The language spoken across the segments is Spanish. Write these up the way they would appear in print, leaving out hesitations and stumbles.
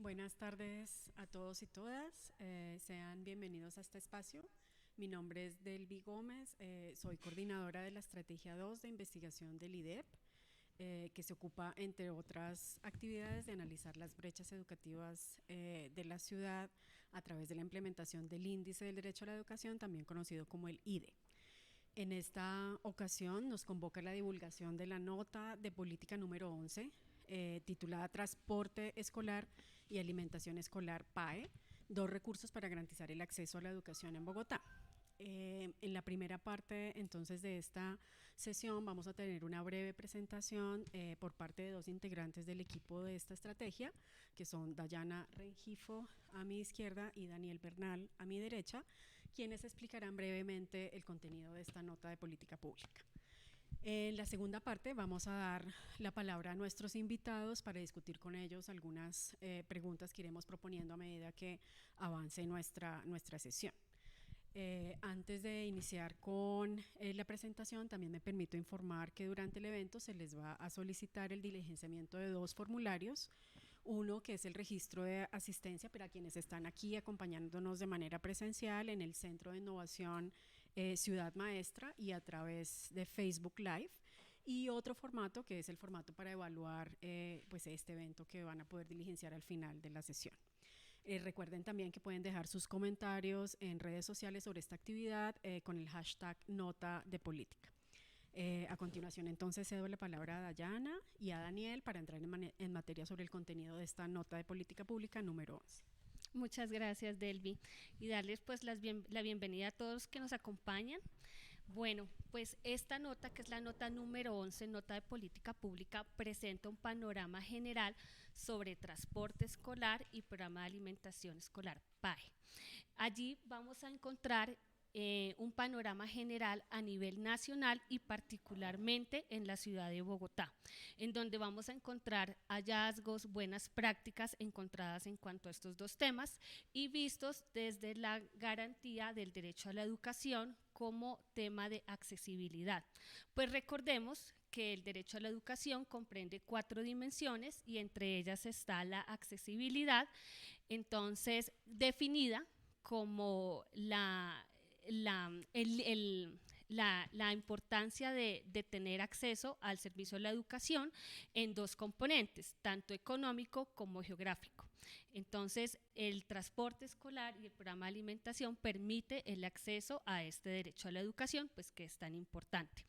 Buenas tardes a todos y todas. Sean bienvenidos a este espacio. Mi nombre es Delvi Gómez, soy coordinadora de la Estrategia 2 de Investigación del IDEP, que se ocupa, entre otras actividades, de analizar las brechas educativas de la ciudad a través de la implementación del Índice del Derecho a la Educación, también conocido como el IDE. En esta ocasión nos convoca la divulgación de la nota de política número 11, titulada Transporte Escolar y Alimentación Escolar PAE, dos recursos para garantizar el acceso a la educación en Bogotá. En la primera parte entonces de esta sesión vamos a tener una breve presentación por parte de dos integrantes del equipo de esta estrategia, que son Dayana Rengifo a mi izquierda y Daniel Bernal a mi derecha, quienes explicarán brevemente el contenido de esta nota de política pública. En la segunda parte vamos a dar la palabra a nuestros invitados para discutir con ellos algunas preguntas que iremos proponiendo a medida que avance nuestra sesión. Antes de iniciar con la presentación, también me permito informar que durante el evento se les va a solicitar el diligenciamiento de dos formularios. Uno que es el registro de asistencia para quienes están aquí acompañándonos de manera presencial en el Centro de Innovación Ciudad Maestra y a través de Facebook Live. Y otro formato que es el formato para evaluar pues este evento que van a poder diligenciar al final de la sesión. Recuerden también que pueden dejar sus comentarios en redes sociales sobre esta actividad con el hashtag Nota de Política. A continuación, entonces, cedo la palabra a Dayana y a Daniel para entrar en materia sobre el contenido de esta nota de política pública número 11. Muchas gracias, Delvi, y darles pues la bienvenida a todos que nos acompañan. Bueno, pues esta nota, que es la nota número 11, nota de política pública, presenta un panorama general sobre transporte escolar y programa de alimentación escolar PAE. Allí vamos a encontrar un panorama general a nivel nacional y particularmente en la ciudad de Bogotá, en donde vamos a encontrar hallazgos, buenas prácticas encontradas en cuanto a estos dos temas y vistos desde la garantía del derecho a la educación como tema de accesibilidad. Pues recordemos que el derecho a la educación comprende 4 dimensiones y entre ellas está la accesibilidad, entonces definida como la importancia de tener acceso al servicio de la educación en dos componentes, tanto económico como geográfico. Entonces, el transporte escolar y el programa de alimentación permite el acceso a este derecho a la educación, pues que es tan importante.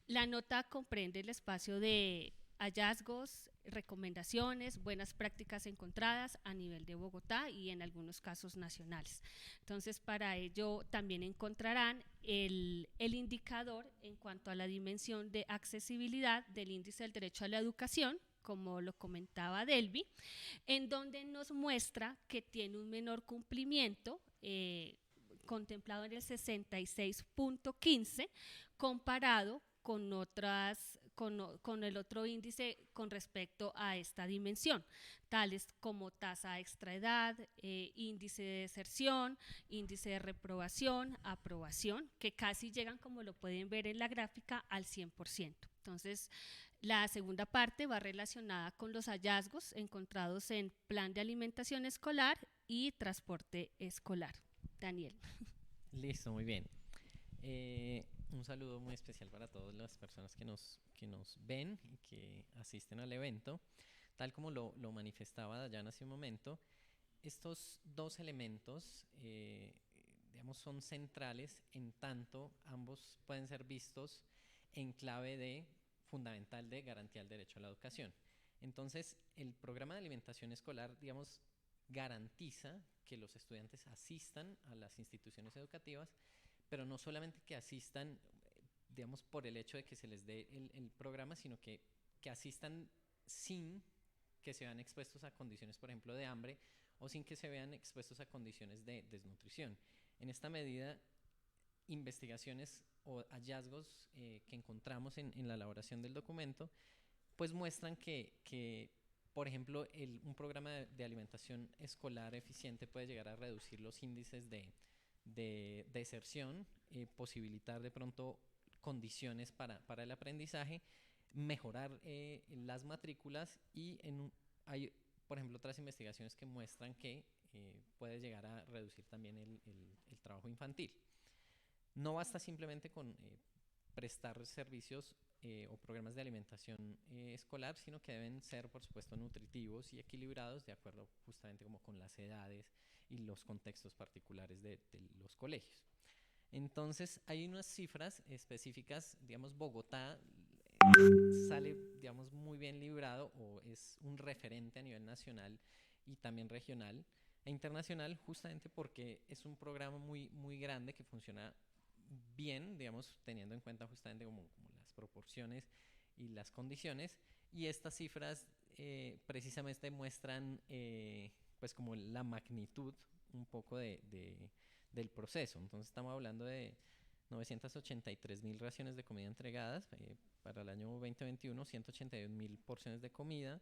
La nota comprende el espacio de hallazgos, recomendaciones, buenas prácticas encontradas a nivel de Bogotá y en algunos casos nacionales. Entonces, para ello también encontrarán el indicador en cuanto a la dimensión de accesibilidad del índice del derecho a la educación, como lo comentaba Delvi, en donde nos muestra que tiene un menor cumplimiento contemplado en el 66.15 comparado con el otro índice con respecto a esta dimensión, tales como tasa de extraedad, índice de deserción, índice de reprobación, aprobación, que casi llegan, como lo pueden ver en la gráfica, al 100%. Entonces, la segunda parte va relacionada con los hallazgos encontrados en plan de alimentación escolar y transporte escolar. Daniel. Listo, muy bien. Un saludo muy especial para todas las personas que nos ven y que asisten al evento. Tal como lo manifestaba Dayana hace un momento, estos dos elementos, digamos, son centrales en tanto ambos pueden ser vistos en clave de fundamental de garantía del derecho a la educación. Entonces, el programa de alimentación escolar, digamos, garantiza que los estudiantes asistan a las instituciones educativas, pero no solamente que asistan, digamos, por el hecho de que se les dé el programa, sino que asistan sin que se vean expuestos a condiciones, por ejemplo, de hambre o sin que se vean expuestos a condiciones de desnutrición. En esta medida, investigaciones o hallazgos que encontramos en la elaboración del documento, pues muestran que por ejemplo, un programa de alimentación escolar eficiente puede llegar a reducir los índices de deserción, posibilitar de pronto condiciones para el aprendizaje, mejorar las matrículas y hay por ejemplo, otras investigaciones que muestran que puede llegar a reducir también el trabajo infantil. No basta simplemente con prestar servicios o programas de alimentación escolar, sino que deben ser, por supuesto, nutritivos y equilibrados de acuerdo justamente como con las edades y los contextos particulares de los colegios. Entonces, hay unas cifras específicas, digamos, Bogotá sale, digamos, muy bien librado o es un referente a nivel nacional y también regional e internacional, justamente porque es un programa muy, muy grande que funciona bien, digamos, teniendo en cuenta justamente como las proporciones y las condiciones, y estas cifras precisamente muestran pues como la magnitud un poco del proceso. Entonces estamos hablando de 983.000 raciones de comida entregadas para el año 2021, 181.000 porciones de comida,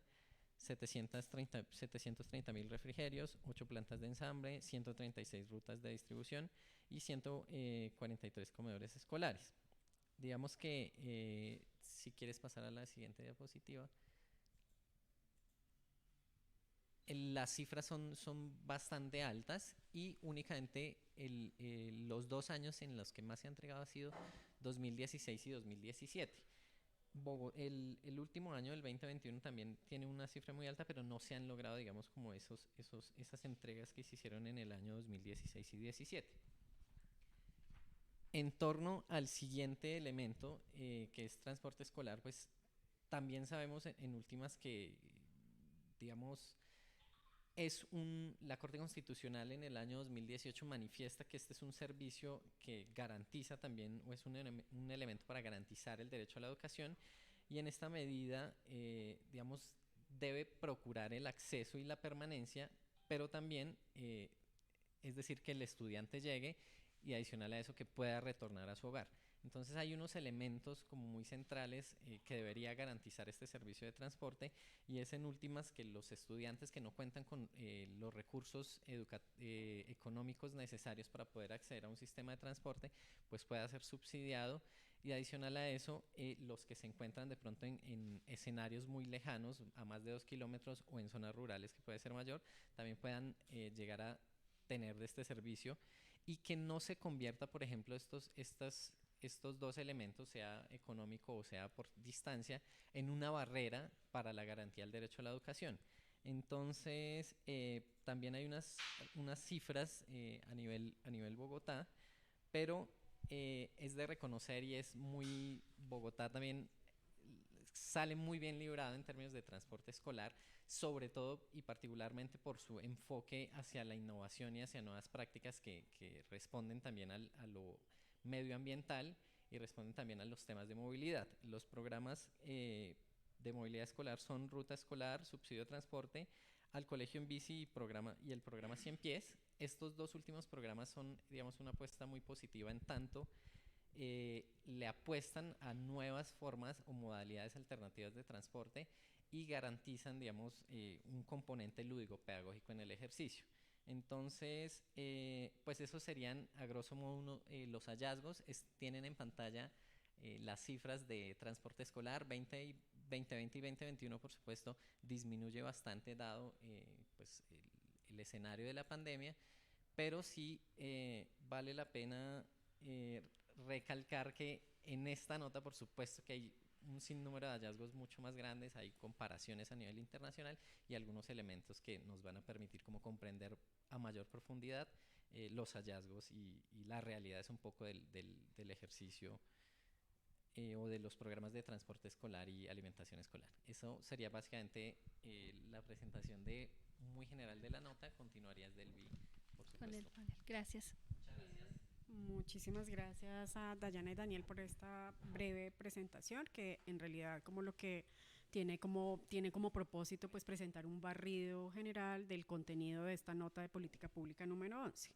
730.000 refrigerios, 8 plantas de ensamble, 136 rutas de distribución y 143 comedores escolares. Digamos que si quieres pasar a la siguiente diapositiva, las cifras son bastante altas y únicamente los 2 años en los que más se ha entregado ha sido 2016 y 2017. El último año, el 2021, también tiene una cifra muy alta, pero no se han logrado, digamos, como esas entregas que se hicieron en el año 2016 y 2017. En torno al siguiente elemento, que es transporte escolar, pues también sabemos en últimas que, digamos, la Corte Constitucional en el año 2018 manifiesta que este es un servicio que garantiza también, o es un elemento para garantizar el derecho a la educación, y en esta medida, digamos, debe procurar el acceso y la permanencia, pero también, es decir, que el estudiante llegue y adicional a eso que pueda retornar a su hogar. Entonces hay unos elementos como muy centrales que debería garantizar este servicio de transporte, y es en últimas que los estudiantes que no cuentan con los recursos económicos necesarios para poder acceder a un sistema de transporte, pues pueda ser subsidiado, y adicional a eso, los que se encuentran de pronto en escenarios muy lejanos, a más de 2 kilómetros o en zonas rurales que puede ser mayor, también puedan llegar a tener de este servicio, y que no se convierta, por ejemplo, estos dos elementos, sea económico o sea por distancia, en una barrera para la garantía del derecho a la educación. Entonces, también hay unas cifras a nivel Bogotá, pero es de reconocer, y es muy, Bogotá también sale muy bien librado en términos de transporte escolar, sobre todo y particularmente por su enfoque hacia la innovación y hacia nuevas prácticas que responden también a lo medioambiental y responden también a los temas de movilidad. Los programas de movilidad escolar son Ruta Escolar, Subsidio de Transporte, Al Colegio en Bici y el programa 100 Pies. Estos dos últimos programas son, digamos, una apuesta muy positiva en tanto le apuestan a nuevas formas o modalidades alternativas de transporte y garantizan, digamos, un componente lúdico-pedagógico en el ejercicio. Entonces, pues esos serían a grosso modo los hallazgos. Tienen en pantalla las cifras de transporte escolar 2020 y 2021, por supuesto, disminuye bastante dado pues el escenario de la pandemia, pero sí vale la pena recalcar que en esta nota, por supuesto, que hay un sinnúmero de hallazgos mucho más grandes, hay comparaciones a nivel internacional y algunos elementos que nos van a permitir como comprender a mayor profundidad los hallazgos y las realidades un poco del ejercicio o de los programas de transporte escolar y alimentación escolar. Eso sería básicamente la presentación muy general de la nota. Continuarías, Delvi, por supuesto. Con el panel. Gracias. Muchas gracias. Muchísimas gracias a Dayana y Daniel por esta breve presentación, que en realidad como lo que tiene como propósito pues presentar un barrido general del contenido de esta nota de política pública número 11.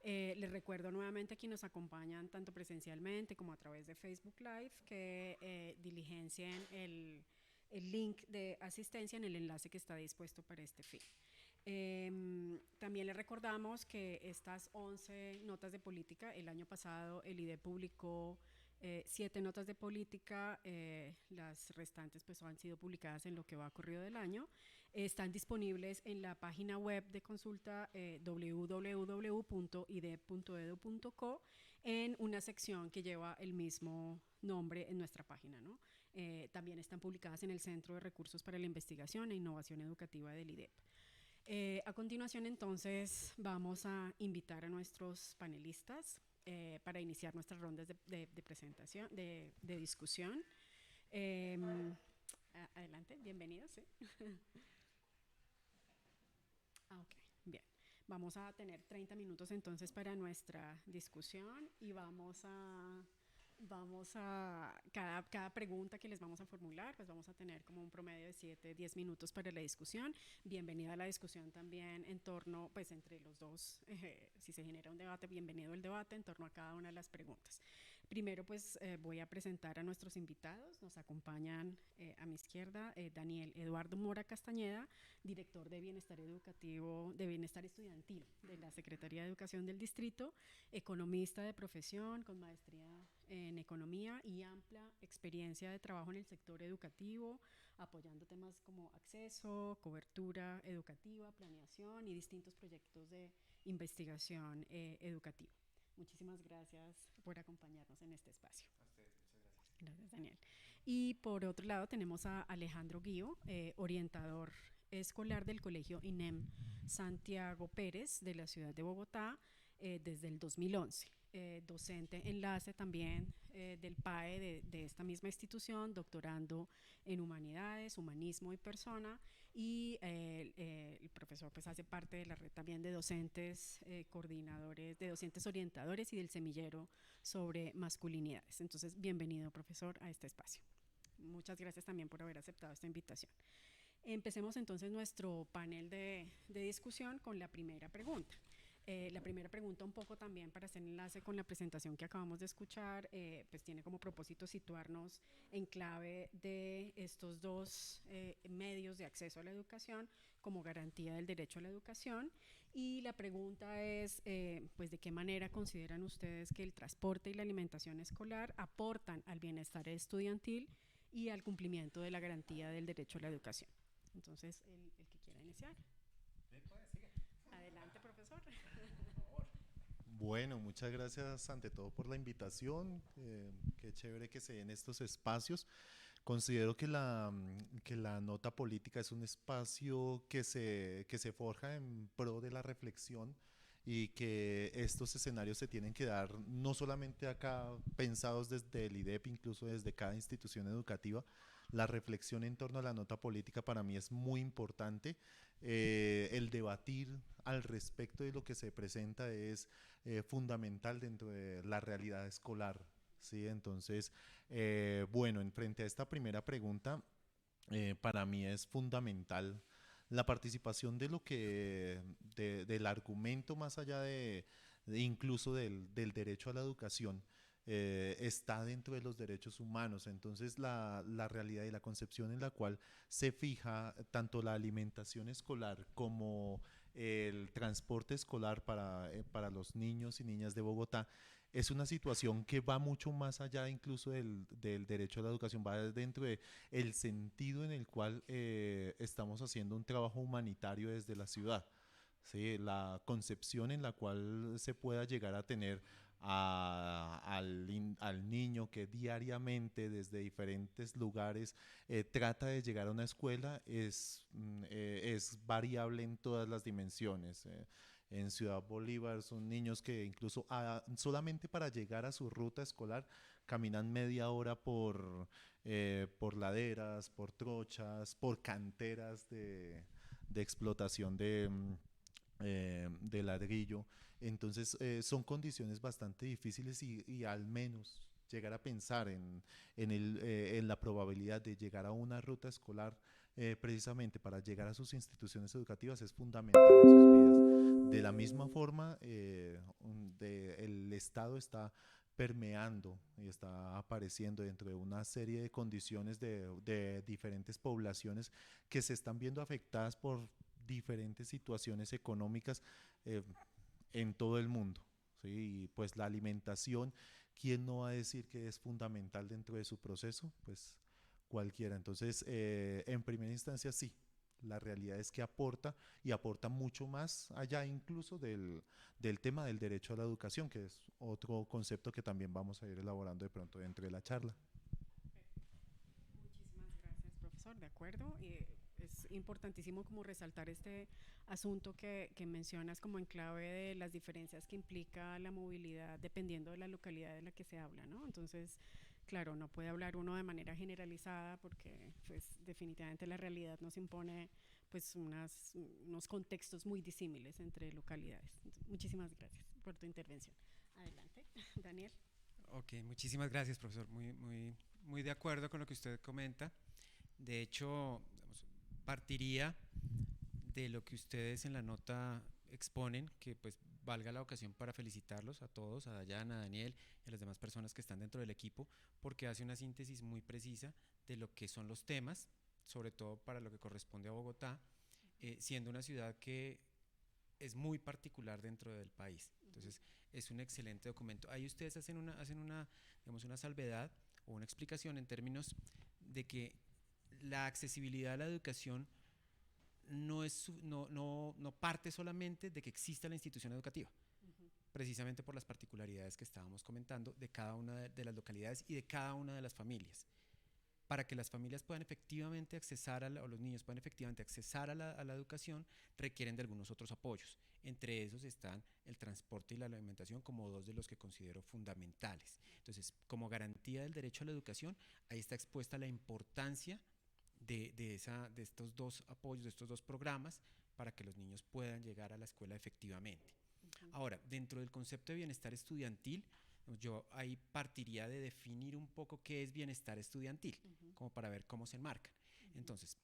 Les recuerdo nuevamente a quienes nos acompañan tanto presencialmente como a través de Facebook Live que diligencien el link de asistencia en el enlace que está dispuesto para este fin. También les recordamos que estas 11 notas de política, el año pasado el IDEP publicó 7 notas de política, las restantes pues han sido publicadas en lo que va corrido del año. Están disponibles en la página web de consulta www.idep.edu.co en una sección que lleva el mismo nombre en nuestra página, ¿no? También están publicadas en el Centro de Recursos para la Investigación e Innovación Educativa del IDEP. A continuación, entonces, vamos a invitar a nuestros panelistas para iniciar nuestras rondas de presentación, de discusión. Adelante, bienvenidos. ¿Sí? Ok, bien. Vamos a tener 30 minutos entonces para nuestra discusión y vamos a cada pregunta que les vamos a formular, pues vamos a tener como un promedio de 7-10 minutos para la discusión. Bienvenida a la discusión también en torno, pues entre los dos, si se genera un debate, bienvenido el debate en torno a cada una de las preguntas. Primero, pues voy a presentar a nuestros invitados. Nos acompañan a mi izquierda Daniel Eduardo Mora Castañeda, director de Bienestar Educativo, de Bienestar Estudiantil de la Secretaría de Educación del Distrito, economista de profesión con maestría en economía y amplia experiencia de trabajo en el sector educativo, apoyando temas como acceso, cobertura educativa, planeación y distintos proyectos de investigación educativa. Muchísimas gracias por acompañarnos en este espacio. A ustedes, muchas gracias. Gracias, Daniel. Y por otro lado tenemos a Alejandro Guío, orientador escolar del Colegio INEM Santiago Pérez de la ciudad de Bogotá desde el 2011. Docente enlace también del PAE de esta misma institución, doctorando en Humanidades, Humanismo y Persona, y el profesor pues hace parte de la red también de docentes coordinadores, de docentes orientadores y del semillero sobre masculinidades. Entonces, bienvenido, profesor, a este espacio. Muchas gracias también por haber aceptado esta invitación. Empecemos entonces nuestro panel de discusión con la primera pregunta. La primera pregunta, un poco también para hacer enlace con la presentación que acabamos de escuchar, pues tiene como propósito situarnos en clave de estos dos medios de acceso a la educación como garantía del derecho a la educación. Y la pregunta es, pues, ¿de qué manera consideran ustedes que el transporte y la alimentación escolar aportan al bienestar estudiantil y al cumplimiento de la garantía del derecho a la educación? Entonces, el que quiera iniciar. Adelante, profesor. Bueno, muchas gracias ante todo por la invitación. Qué chévere que se den estos espacios. Considero que la nota política es un espacio que se forja en pro de la reflexión y que estos escenarios se tienen que dar no solamente acá pensados desde el IDEP, incluso desde cada institución educativa. La reflexión en torno a la nota política para mí es muy importante. El debatir al respecto de lo que se presenta es fundamental dentro de la realidad escolar, ¿sí? Entonces, bueno, en frente a esta primera pregunta, para mí es fundamental la participación de del argumento más allá de incluso del derecho a la educación. Está dentro de los derechos humanos. Entonces la realidad y la concepción en la cual se fija tanto la alimentación escolar como el transporte escolar para los niños y niñas de Bogotá es una situación que va mucho más allá incluso del derecho a la educación, va dentro del sentido en el cual estamos haciendo un trabajo humanitario desde la ciudad, ¿sí? La concepción en la cual se pueda llegar a tener al niño que diariamente desde diferentes lugares trata de llegar a una escuela es variable en todas las dimensiones. En Ciudad Bolívar son niños que incluso solamente para llegar a su ruta escolar caminan media hora por laderas, por trochas, por canteras de explotación de ladrillo. Entonces son condiciones bastante difíciles y al menos llegar a pensar en la probabilidad de llegar a una ruta escolar precisamente para llegar a sus instituciones educativas es fundamental en sus vidas. De la misma forma, el Estado está permeando y está apareciendo dentro de una serie de condiciones de diferentes poblaciones que se están viendo afectadas por diferentes situaciones económicas en todo el mundo, ¿sí? Y pues la alimentación ¿quién no va a decir que es fundamental dentro de su proceso? Pues cualquiera. Entonces, en primera instancia sí, la realidad es que aporta y aporta mucho más allá incluso del tema del derecho a la educación, que es otro concepto que también vamos a ir elaborando de pronto dentro de la charla. Muchísimas gracias, profesor. De acuerdo. Es importantísimo como resaltar este asunto que mencionas como en clave de las diferencias que implica la movilidad dependiendo de la localidad de la que se habla, ¿no? Entonces, claro, no puede hablar uno de manera generalizada porque pues definitivamente la realidad nos impone pues unos contextos muy disímiles entre localidades. Entonces, muchísimas gracias por tu intervención. Adelante, Daniel. Ok, muchísimas gracias, profesor. Muy de acuerdo con lo que usted comenta. De hecho, digamos, partiría de lo que ustedes en la nota exponen, que pues valga la ocasión para felicitarlos a todos, a Dayana, a Daniel y a las demás personas que están dentro del equipo, porque hace una síntesis muy precisa de lo que son los temas, sobre todo para lo que corresponde a Bogotá, siendo una ciudad que es muy particular dentro del país. Entonces, es un excelente documento. Ahí ustedes hacen digamos, una salvedad o una explicación en términos de que la accesibilidad a la educación no parte solamente de que exista la institución educativa, precisamente por las particularidades que estábamos comentando de cada una de las localidades y de cada una de las familias. Para que las familias puedan efectivamente accesar, o los niños puedan efectivamente accesar a la educación, requieren de algunos otros apoyos. Entre esos están el transporte y la alimentación como dos de los que considero fundamentales. Entonces, como garantía del derecho a la educación, ahí está expuesta la importancia de estos dos apoyos, de estos dos programas, para que los niños puedan llegar a la escuela efectivamente. Ahora, dentro del concepto de bienestar estudiantil, yo ahí partiría de definir un poco qué es bienestar estudiantil, como para ver cómo se enmarcan. Entonces,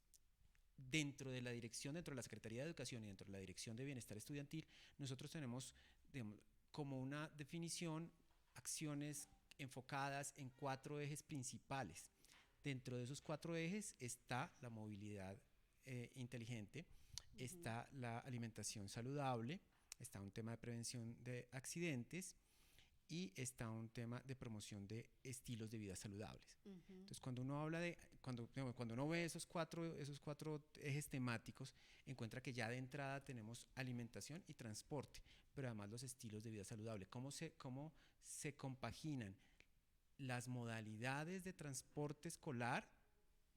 dentro de la dirección, dentro de la Secretaría de Educación y dentro de la Dirección de Bienestar Estudiantil, nosotros tenemos, digamos, como una definición, acciones enfocadas en 4 ejes principales. Dentro de esos 4 ejes está la movilidad inteligente, está la alimentación saludable, está un tema de prevención de accidentes y está un tema de promoción de estilos de vida saludables. Entonces, cuando uno habla cuando uno ve esos cuatro ejes temáticos, encuentra que ya de entrada tenemos alimentación y transporte, pero además los estilos de vida saludable. ¿Cómo se compaginan las modalidades de transporte escolar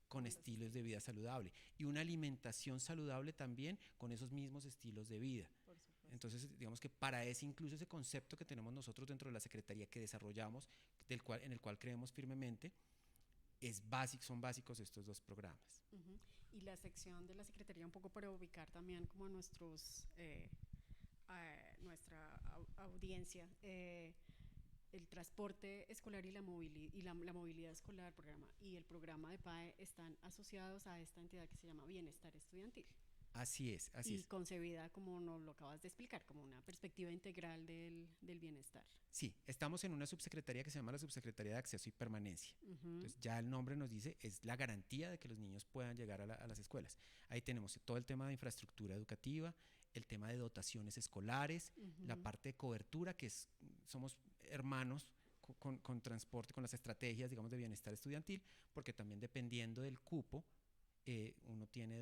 con estilos de vida saludable y una alimentación saludable también con esos mismos estilos de vida? Entonces, digamos que para incluso ese concepto que tenemos nosotros dentro de la Secretaría que desarrollamos, en el cual creemos firmemente, son básicos estos dos programas. Y la sección de la Secretaría, un poco para ubicar también como nuestra audiencia, el transporte escolar y la movilidad escolar y el programa de PAE están asociados a esta entidad que se llama Bienestar Estudiantil. Así es. Y concebida, como nos lo acabas de explicar, como una perspectiva integral del bienestar. Sí, estamos en una subsecretaría que se llama la Subsecretaría de Acceso y Permanencia. Entonces, ya el nombre nos dice, es la garantía de que los niños puedan llegar a las escuelas. Ahí tenemos todo el tema de infraestructura educativa, el tema de dotaciones escolares, la parte de cobertura, somos hermanos con transporte, con las estrategias, digamos, de bienestar estudiantil, porque también dependiendo del cupo, uno tiene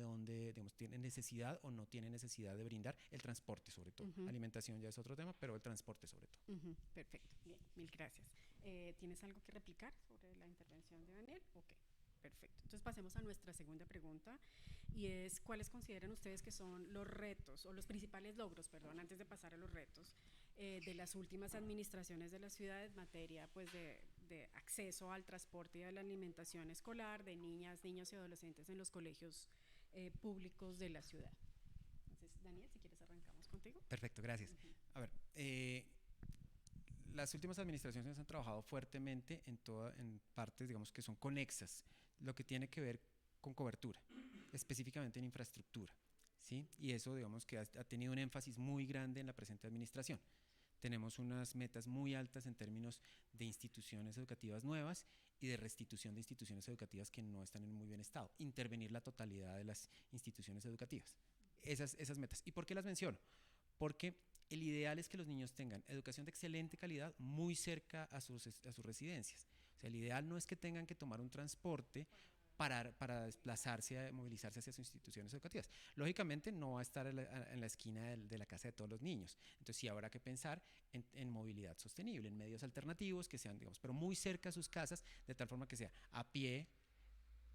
tiene necesidad o no tiene necesidad de brindar el transporte, sobre todo. Alimentación ya es otro tema, pero el transporte sobre todo. Perfecto, bien, mil gracias. ¿Tienes algo que replicar sobre la intervención de Daniel? Ok, perfecto. Entonces pasemos a nuestra segunda pregunta, y es, ¿cuáles consideran ustedes que son los retos, o los principales logros, perdón, antes de pasar a los retos, de las últimas administraciones de la ciudad en materia pues, de acceso al transporte y a la alimentación escolar de niñas, niños y adolescentes en los colegios públicos de la ciudad? Entonces, Daniel, si quieres arrancamos contigo. Perfecto, gracias. A ver, las últimas administraciones han trabajado fuertemente en partes, digamos, que son conexas, lo que tiene que ver con cobertura, específicamente en infraestructura, ¿sí? Y eso, digamos, que ha tenido un énfasis muy grande en la presente administración. Tenemos unas metas muy altas en términos de instituciones educativas nuevas y de restitución de instituciones educativas que no están en muy buen estado. Intervenir la totalidad de las instituciones educativas. Esas metas. ¿Y por qué las menciono? Porque el ideal es que los niños tengan educación de excelente calidad muy cerca a sus residencias. O sea, el ideal no es que tengan que tomar un transporte para desplazarse, movilizarse hacia sus instituciones educativas. Lógicamente no va a estar en la esquina de la casa de todos los niños. Entonces sí habrá que pensar en movilidad sostenible, en medios alternativos que sean, digamos, pero muy cerca a sus casas, de tal forma que sea a pie,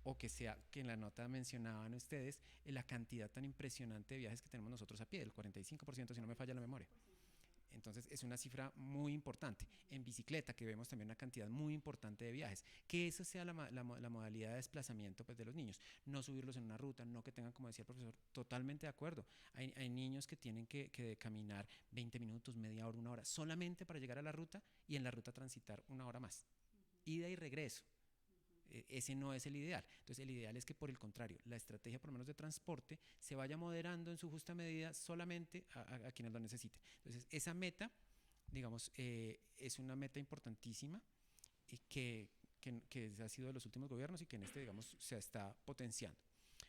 o que sea, que en la nota mencionaban ustedes, la cantidad tan impresionante de viajes que tenemos nosotros a pie, el 45%, si no me falla la memoria. Entonces es una cifra muy importante. En bicicleta, que vemos también una cantidad muy importante de viajes, que esa sea la modalidad de desplazamiento, pues, de los niños. No subirlos en una ruta, no que tengan, como decía el profesor, totalmente de acuerdo. Hay niños que tienen que caminar 20 minutos, media hora, una hora, solamente para llegar a la ruta, y en la ruta transitar una hora más. Ida y regreso. Ese no es el ideal. Entonces el ideal es que, por el contrario, la estrategia por lo menos de transporte se vaya moderando en su justa medida solamente a quienes lo necesiten. Entonces esa meta, digamos, es una meta importantísima y que ha sido de los últimos gobiernos y que en este, digamos, se está potenciando.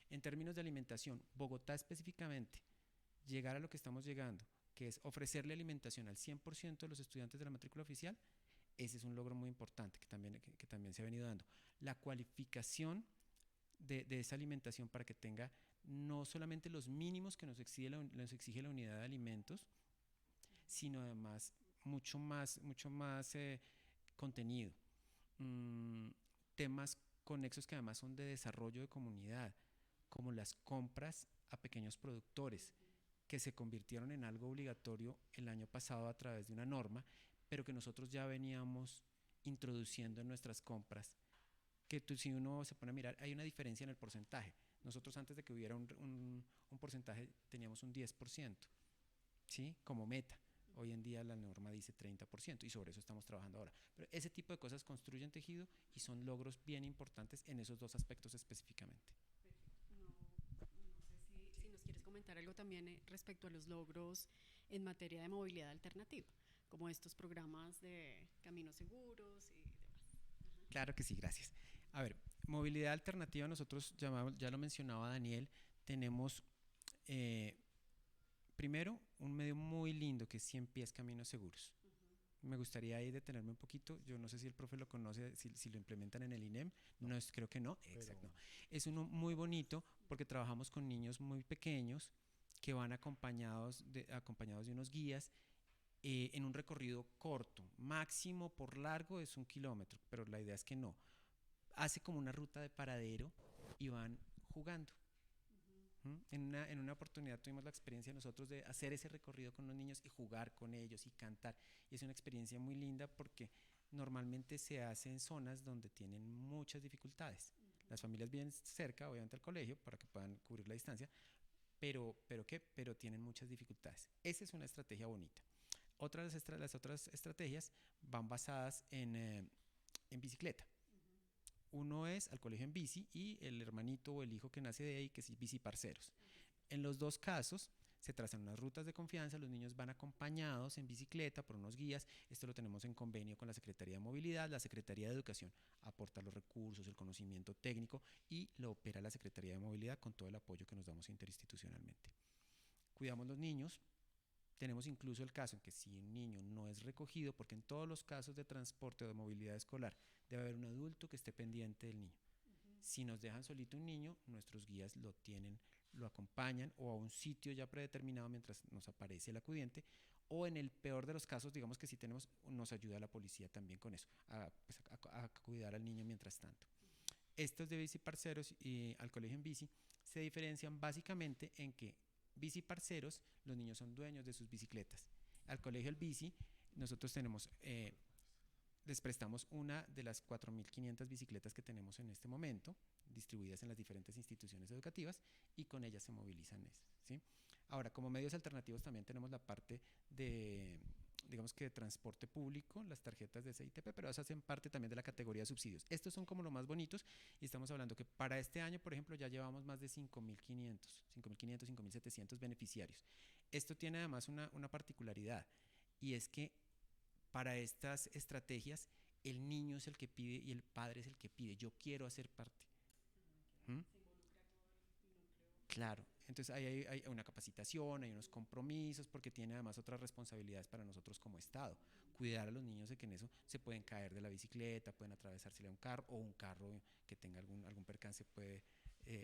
En términos de alimentación, Bogotá específicamente, llegar a lo que estamos llegando, que es ofrecerle alimentación al 100% de los estudiantes de la matrícula oficial, ese es un logro muy importante que también se ha venido dando. La cualificación de esa alimentación para que tenga no solamente los mínimos que nos exige la unidad de alimentos, sino además mucho más contenido. Temas conexos que además son de desarrollo de comunidad, como las compras a pequeños productores, que se convirtieron en algo obligatorio el año pasado a través de una norma, pero que nosotros ya veníamos introduciendo en nuestras compras, que si uno se pone a mirar, hay una diferencia en el porcentaje. Nosotros, antes de que hubiera un porcentaje, teníamos un 10%, ¿sí?, como meta. Hoy en día la norma dice 30%, y sobre eso estamos trabajando ahora. Pero ese tipo de cosas construyen tejido y son logros bien importantes en esos dos aspectos específicamente. No sé si nos quieres comentar algo también respecto a los logros en materia de movilidad alternativa, como estos programas de caminos seguros y demás. Claro que sí, gracias. A ver, movilidad alternativa, nosotros llamamos, ya lo mencionaba Daniel, tenemos primero un medio muy lindo que es 100 pies caminos seguros. Me gustaría ahí detenerme un poquito. Yo no sé si el profe lo conoce, si lo implementan en el INEM. No, creo que no. Exacto. No. Es uno muy bonito porque trabajamos con niños muy pequeños que van acompañados de unos guías en un recorrido corto. Máximo por largo es 1 kilómetro, pero la idea es que no. Hace como una ruta de paradero y van jugando. En una oportunidad tuvimos la experiencia nosotros de hacer ese recorrido con los niños y jugar con ellos y cantar. Y es una experiencia muy linda porque normalmente se hace en zonas donde tienen muchas dificultades. Las familias viven cerca, obviamente, al colegio para que puedan cubrir la distancia, pero tienen muchas dificultades. Esa es una estrategia bonita. Las otras estrategias van basadas en bicicleta. Uno es al colegio en bici y el hermanito o el hijo que nace de ahí, que es bici parceros. En los dos casos se trazan unas rutas de confianza, los niños van acompañados en bicicleta por unos guías. Esto lo tenemos en convenio con la Secretaría de Movilidad. La Secretaría de Educación aporta los recursos, el conocimiento técnico, y lo opera la Secretaría de Movilidad con todo el apoyo que nos damos interinstitucionalmente. Cuidamos los niños. Tenemos incluso el caso en que si un niño no es recogido, porque en todos los casos de transporte o de movilidad escolar debe haber un adulto que esté pendiente del niño. Si nos dejan solito un niño, nuestros guías lo acompañan o a un sitio ya predeterminado mientras nos aparece el acudiente, o en el peor de los casos, digamos que si tenemos, nos ayuda la policía también con eso, a cuidar al niño mientras tanto. Estos de bici parceros y al colegio en bici se diferencian básicamente en que bici parceros, los niños son dueños de sus bicicletas. Al colegio el bici, nosotros tenemos, les prestamos una de las 4.500 bicicletas que tenemos en este momento, distribuidas en las diferentes instituciones educativas, y con ellas se movilizan, ¿sí? Ahora, como medios alternativos también tenemos la parte de, digamos que de transporte público, las tarjetas de CITP, pero esas hacen parte también de la categoría de subsidios. Estos son como los más bonitos, y estamos hablando que para este año, por ejemplo, ya llevamos más de 5.500, 5.700 beneficiarios. Esto tiene además una particularidad, y es que para estas estrategias el niño es el que pide y el padre es el que pide. Yo quiero hacer parte. ¿Mm? Claro, Entonces hay una capacitación, hay unos compromisos, porque tiene además otras responsabilidades para nosotros como Estado. Cuidar a los niños de que en eso se pueden caer de la bicicleta, pueden atravesársele a un carro, o un carro que tenga algún percance puede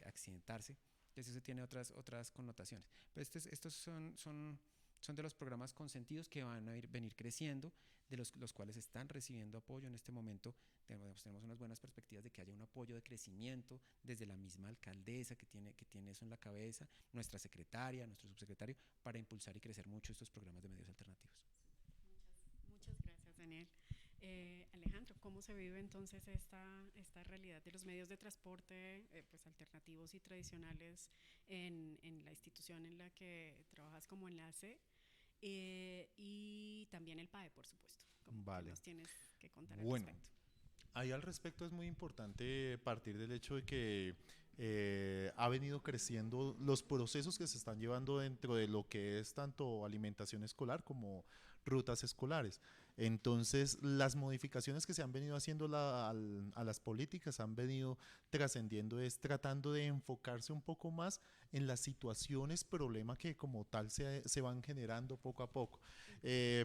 accidentarse. Entonces eso tiene otras connotaciones. Pero estos son de los programas consentidos que van a venir creciendo, de los cuales están recibiendo apoyo en este momento. Tenemos unas buenas perspectivas de que haya un apoyo de crecimiento desde la misma alcaldesa que tiene eso en la cabeza, nuestra secretaria, nuestro subsecretario, para impulsar y crecer mucho estos programas de medios alternativos. Muchas gracias, Daniel. Alejandro, ¿cómo se vive entonces esta realidad de los medios de transporte pues alternativos y tradicionales en la institución en la que trabajas como enlace y también el PAE, por supuesto? ¿Qué nos tienes que contar al respecto? Ahí al respecto es muy importante partir del hecho de que ha venido creciendo los procesos que se están llevando dentro de lo que es tanto alimentación escolar como rutas escolares. Entonces, las modificaciones que se han venido haciendo a las políticas han venido trascendiendo, es tratando de enfocarse un poco más en las situaciones, problema que como tal se van generando poco a poco.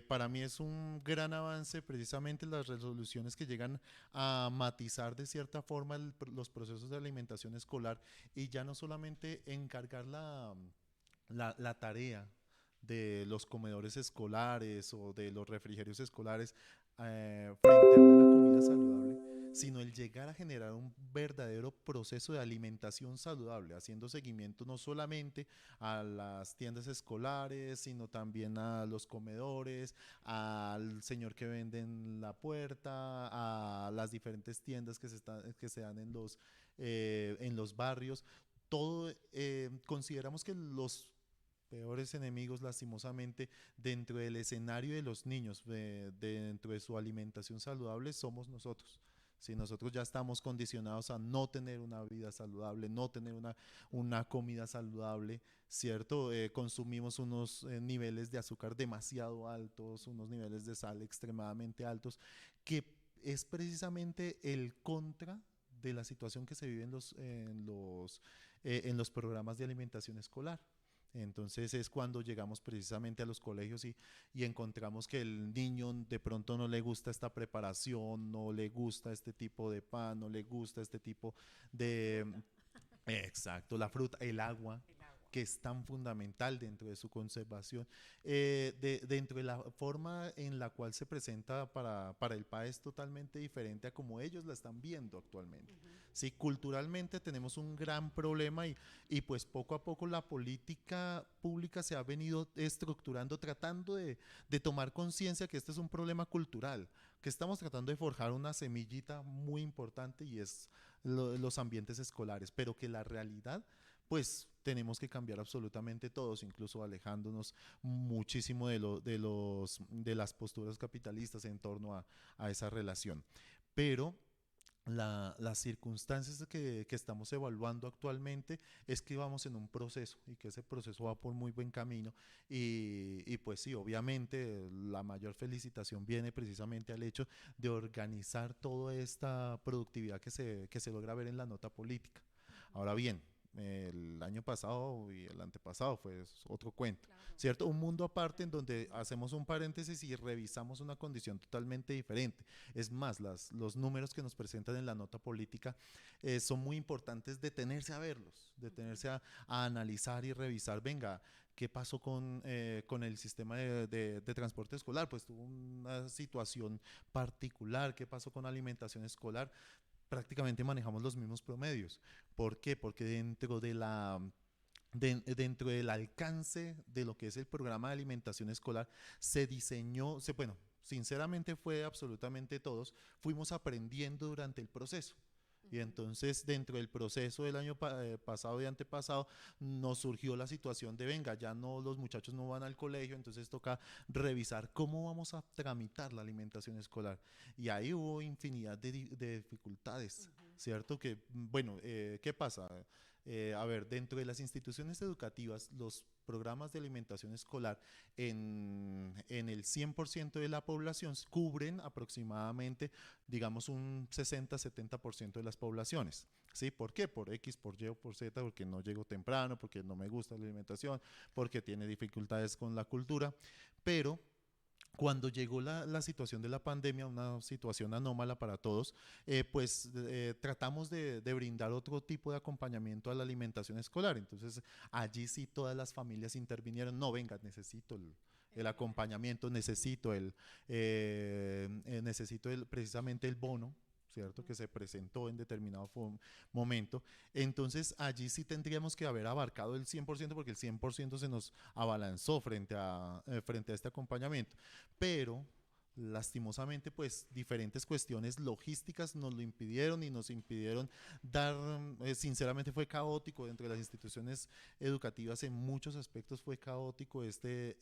Para mí es un gran avance precisamente las resoluciones que llegan a matizar de cierta forma los procesos de alimentación escolar y ya no solamente encargar la tarea de los comedores escolares o de los refrigerios escolares frente a una comida saludable, sino el llegar a generar un verdadero proceso de alimentación saludable, haciendo seguimiento no solamente a las tiendas escolares, sino también a los comedores, al señor que vende en la puerta, a las diferentes tiendas que se dan en los barrios. Todo, consideramos que los peores enemigos, lastimosamente, dentro del escenario de los niños, dentro de su alimentación saludable, somos nosotros. Si nosotros ya estamos condicionados a no tener una vida saludable, no tener una comida saludable, ¿cierto? Consumimos unos niveles de azúcar demasiado altos, unos niveles de sal extremadamente altos, que es precisamente el contra de la situación que se vive en los programas de alimentación escolar. Entonces es cuando llegamos precisamente a los colegios y encontramos que el niño de pronto no le gusta esta preparación, no le gusta este tipo de pan, no le gusta este tipo de... Exacto, la fruta, el agua, que es tan fundamental dentro de su conservación. Dentro de la forma en la cual se presenta para el PAE es totalmente diferente a como ellos la están viendo actualmente. Sí, culturalmente tenemos un gran problema y pues poco a poco la política pública se ha venido estructurando, tratando de tomar conciencia que este es un problema cultural, que estamos tratando de forjar una semillita muy importante y es los ambientes escolares, pero que la realidad pues tenemos que cambiar absolutamente todos, incluso alejándonos muchísimo de las posturas capitalistas en torno a esa relación. Pero las circunstancias que estamos evaluando actualmente es que vamos en un proceso y que ese proceso va por muy buen camino y pues sí, obviamente la mayor felicitación viene precisamente al hecho de organizar toda esta productividad que se logra ver en la nota política. Ahora bien, el año pasado y el antepasado fue otro cuento, claro, ¿cierto? Un mundo aparte en donde hacemos un paréntesis y revisamos una condición totalmente diferente. Es más, los números que nos presentan en la nota política son muy importantes detenerse a verlos, detenerse a analizar y revisar, venga, ¿qué pasó con el sistema de transporte escolar? Pues tuvo una situación particular. ¿Qué pasó con alimentación escolar? Prácticamente manejamos los mismos promedios. ¿Por qué? Porque dentro del alcance de lo que es el programa de alimentación escolar se diseñó, bueno, sinceramente fue absolutamente todos, fuimos aprendiendo durante el proceso. Y entonces dentro del proceso del año pasado y antepasado nos surgió la situación de venga, ya no, los muchachos no van al colegio, entonces toca revisar cómo vamos a tramitar la alimentación escolar. Y ahí hubo infinidad de dificultades, ¿cierto? Que, bueno, ¿qué pasa? A ver, dentro de las instituciones educativas, los programas de alimentación escolar en el 100% de la población cubren aproximadamente, digamos, un 60-70% de las poblaciones. ¿Sí? ¿Por qué? Por X, por Y o por Z, porque no llego temprano, porque no me gusta la alimentación, porque tiene dificultades con la cultura, pero cuando llegó la situación de la pandemia, una situación anómala para todos, tratamos de brindar otro tipo de acompañamiento a la alimentación escolar. Entonces, allí sí todas las familias intervinieron. No, venga, necesito el acompañamiento, necesito precisamente el bono, ¿cierto? Que se presentó en determinado momento. Entonces, allí sí tendríamos que haber abarcado el 100% porque el 100% se nos abalanzó frente a este acompañamiento. Pero lastimosamente pues diferentes cuestiones logísticas nos lo impidieron y nos impidieron dar, sinceramente fue caótico dentro de las instituciones educativas, en muchos aspectos fue caótico este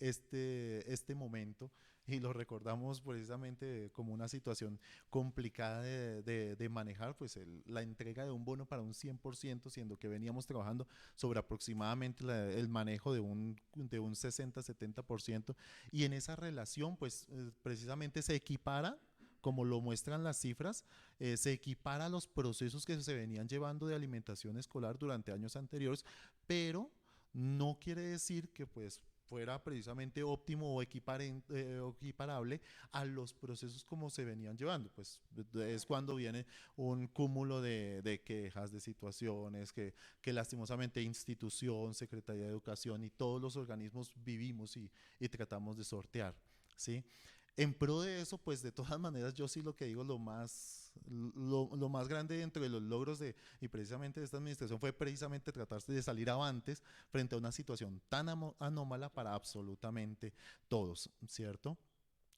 momento, y lo recordamos precisamente como una situación complicada de manejar, pues la entrega de un bono para un 100%, siendo que veníamos trabajando sobre aproximadamente el manejo de un 60-70%, y en esa relación pues precisamente se equipara, como lo muestran las cifras, se equipara a los procesos que se venían llevando de alimentación escolar durante años anteriores, pero no quiere decir que pues fuera precisamente óptimo o equiparable a los procesos como se venían llevando. Pues es cuando viene un cúmulo de quejas, de situaciones que lastimosamente institución, Secretaría de Educación y todos los organismos vivimos y tratamos de sortear, ¿sí? En pro de eso, pues de todas maneras yo sí lo que digo, lo más grande dentro de los logros y precisamente de esta administración fue precisamente tratarse de salir avantes frente a una situación tan anómala para absolutamente todos, ¿cierto?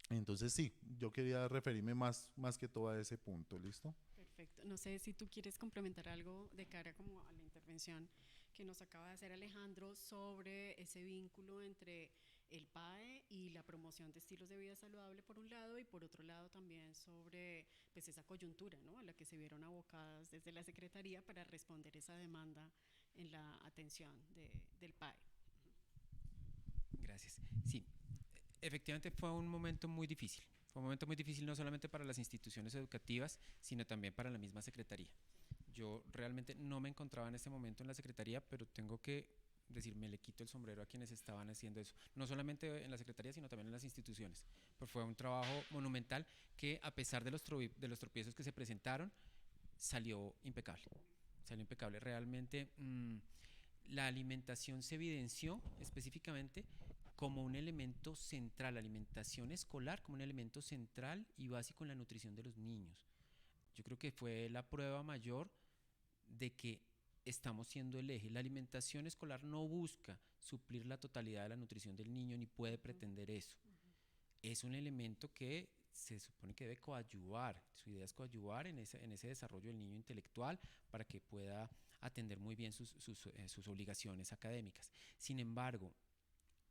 Entonces sí, yo quería referirme más que todo a ese punto, ¿listo? Perfecto. No sé si tú quieres complementar algo de cara como a la intervención que nos acaba de hacer Alejandro sobre ese vínculo entre el PAE y la promoción de estilos de vida saludable por un lado, y por otro lado también sobre pues esa coyuntura, ¿no?, a la que se vieron abocadas desde la Secretaría para responder esa demanda en la atención del PAE. Gracias. Sí, efectivamente fue un momento muy difícil. Fue un momento muy difícil no solamente para las instituciones educativas, sino también para la misma Secretaría. Yo realmente no me encontraba en ese momento en la Secretaría, pero tengo que decir, me le quito el sombrero a quienes estaban haciendo eso. No solamente en la Secretaría, sino también en las instituciones. Pues fue un trabajo monumental que, a pesar de los tropiezos que se presentaron, salió impecable. Salió impecable. Realmente la alimentación se evidenció específicamente como un elemento central, la alimentación escolar como un elemento central y básico en la nutrición de los niños. Yo creo que fue la prueba mayor de que estamos siendo el eje. La alimentación escolar no busca suplir la totalidad de la nutrición del niño, ni puede pretender eso. Es un elemento que se supone que debe coadyuvar, su idea es coadyuvar en ese desarrollo del niño intelectual para que pueda atender muy bien sus obligaciones académicas. Sin embargo,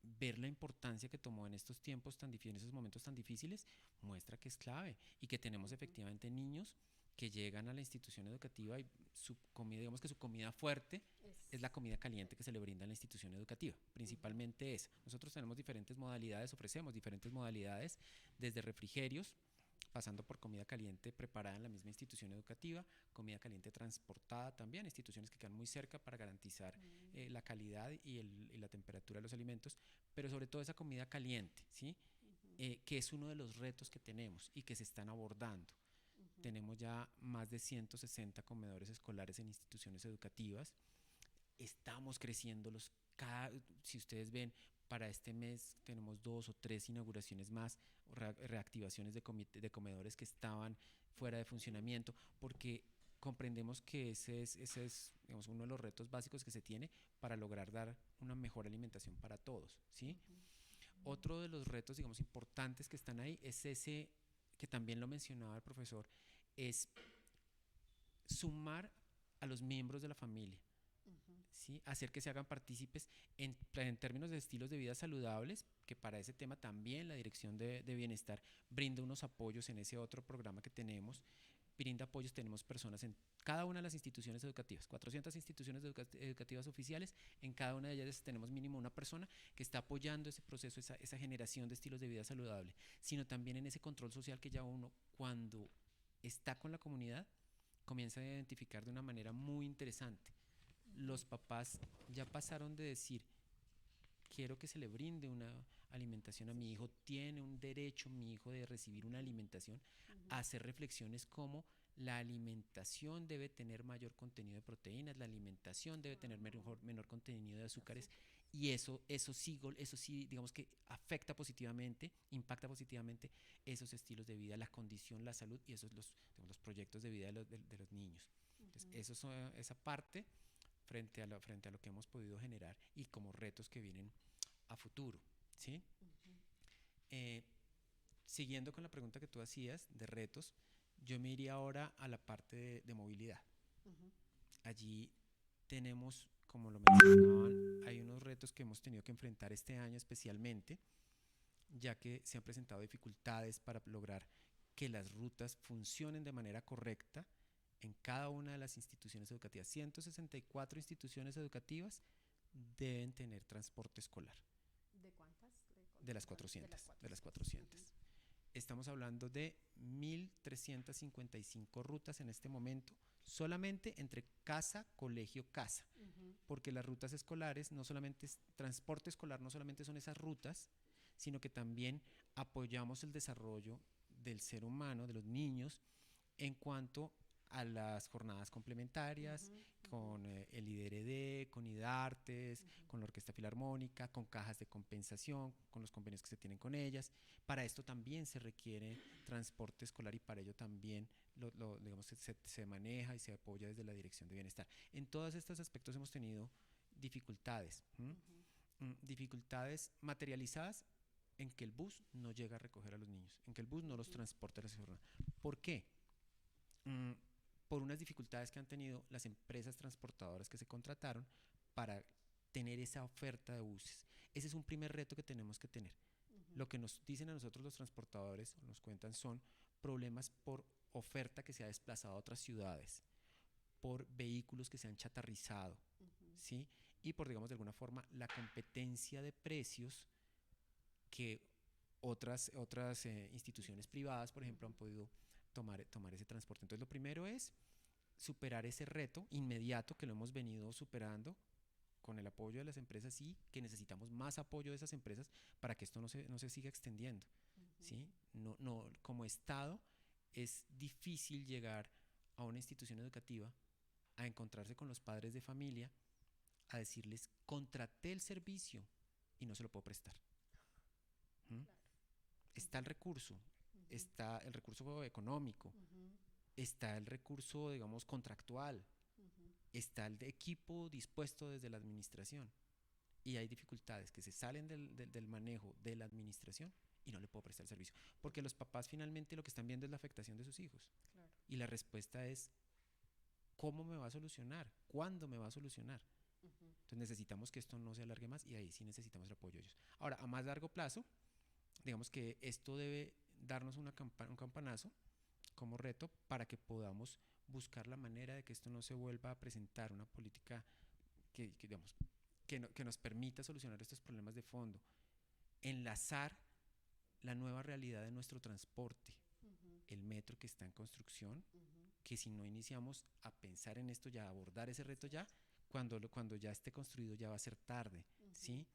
ver la importancia que tomó en estos tiempos tan difíciles, en esos momentos tan difíciles, muestra que es clave y que tenemos efectivamente niños que llegan a la institución educativa y su comida, digamos que su comida fuerte es la comida caliente que se le brinda en la institución educativa, principalmente esa. Nosotros tenemos diferentes modalidades, ofrecemos diferentes modalidades, desde refrigerios, pasando por comida caliente preparada en la misma institución educativa, comida caliente transportada también, instituciones que quedan muy cerca para garantizar la calidad y la temperatura de los alimentos, pero sobre todo esa comida caliente, ¿sí? Que es uno de los retos que tenemos y que se están abordando. Tenemos ya más de 160 comedores escolares en instituciones educativas. Estamos creciendo si ustedes ven, para este mes tenemos 2 o 3 inauguraciones más, reactivaciones de comedores que estaban fuera de funcionamiento, porque comprendemos que ese es digamos, uno de los retos básicos que se tiene para lograr dar una mejor alimentación para todos, ¿sí? Otro de los retos, digamos, importantes que están ahí es ese, que también lo mencionaba el profesor, es sumar a los miembros de la familia, ¿sí? Hacer que se hagan partícipes en términos de estilos de vida saludables, que para ese tema también la Dirección de Bienestar brinda unos apoyos en ese otro programa que tenemos, brinda apoyos. Tenemos personas en cada una de las instituciones educativas, 400 instituciones educativas oficiales. En cada una de ellas tenemos mínimo una persona que está apoyando ese proceso, esa generación de estilos de vida saludable, sino también en ese control social que ya uno, cuando está con la comunidad, comienza a identificar de una manera muy interesante. Los papás ya pasaron de decir, quiero que se le brinde una alimentación a mi hijo, tiene un derecho mi hijo de recibir una alimentación, a hacer reflexiones como la alimentación debe tener mayor contenido de proteínas, la alimentación debe tener menor contenido de azúcares, y eso sí, digamos que afecta positivamente, impacta positivamente esos estilos de vida, la condición, la salud y esos los proyectos de vida de los niños. Entonces, esa parte frente a lo que hemos podido generar y como retos que vienen a futuro, ¿sí? Siguiendo con la pregunta que tú hacías de retos, yo me iría ahora a la parte de movilidad. Allí tenemos, como lo mencionaban, hay unos retos que hemos tenido que enfrentar este año especialmente, ya que se han presentado dificultades para lograr que las rutas funcionen de manera correcta en cada una de las instituciones educativas. 164 instituciones educativas deben tener transporte escolar. ¿De cuántas? De las 400. De las 400. Estamos hablando de 1.355 rutas en este momento, solamente entre casa, colegio, casa. Porque las rutas escolares, no solamente es transporte escolar, no solamente son esas rutas, sino que también apoyamos el desarrollo del ser humano, de los niños, en cuanto a las jornadas complementarias, con el IDRD, con IDARTES, con la Orquesta Filarmónica, con cajas de compensación, con los convenios que se tienen con ellas. Para esto también se requiere transporte escolar y para ello también digamos, se maneja y se apoya desde la Dirección de Bienestar. En todos estos aspectos hemos tenido dificultades, dificultades materializadas en que el bus no llega a recoger a los niños, en que el bus no los transporta a la jornada. ¿Por qué? Por unas dificultades que han tenido las empresas transportadoras que se contrataron para tener esa oferta de buses. Ese es un primer reto que tenemos que tener. Lo que nos dicen a nosotros los transportadores, nos cuentan, son problemas por oferta que se ha desplazado a otras ciudades, por vehículos que se han chatarrizado, ¿sí? Y por, digamos, de alguna forma, la competencia de precios que otras instituciones privadas, por ejemplo, han podido tomar ese transporte. Entonces, lo primero es superar ese reto inmediato que lo hemos venido superando con el apoyo de las empresas y que necesitamos más apoyo de esas empresas para que esto no se siga extendiendo, ¿sí? Como Estado es difícil llegar a una institución educativa a encontrarse con los padres de familia, a decirles, contraté el servicio y no se lo puedo prestar. Está el recurso, está el recurso económico, está el recurso, digamos, contractual, está el de equipo dispuesto desde la administración, y hay dificultades que se salen del manejo de la administración y no le puedo prestar el servicio, porque los papás finalmente lo que están viendo es la afectación de sus hijos. Y la respuesta es, ¿cómo me va a solucionar? ¿Cuándo me va a solucionar? Entonces necesitamos que esto no se alargue más y ahí sí necesitamos el apoyo de ellos. Ahora, a más largo plazo, digamos que esto debe darnos un campanazo como reto para que podamos buscar la manera de que esto no se vuelva a presentar una política digamos, que nos permita solucionar estos problemas de fondo. Enlazar la nueva realidad de nuestro transporte, el metro que está en construcción, que si no iniciamos a pensar en esto ya, a abordar ese reto ya, cuando ya esté construido ya va a ser tarde, ¿sí?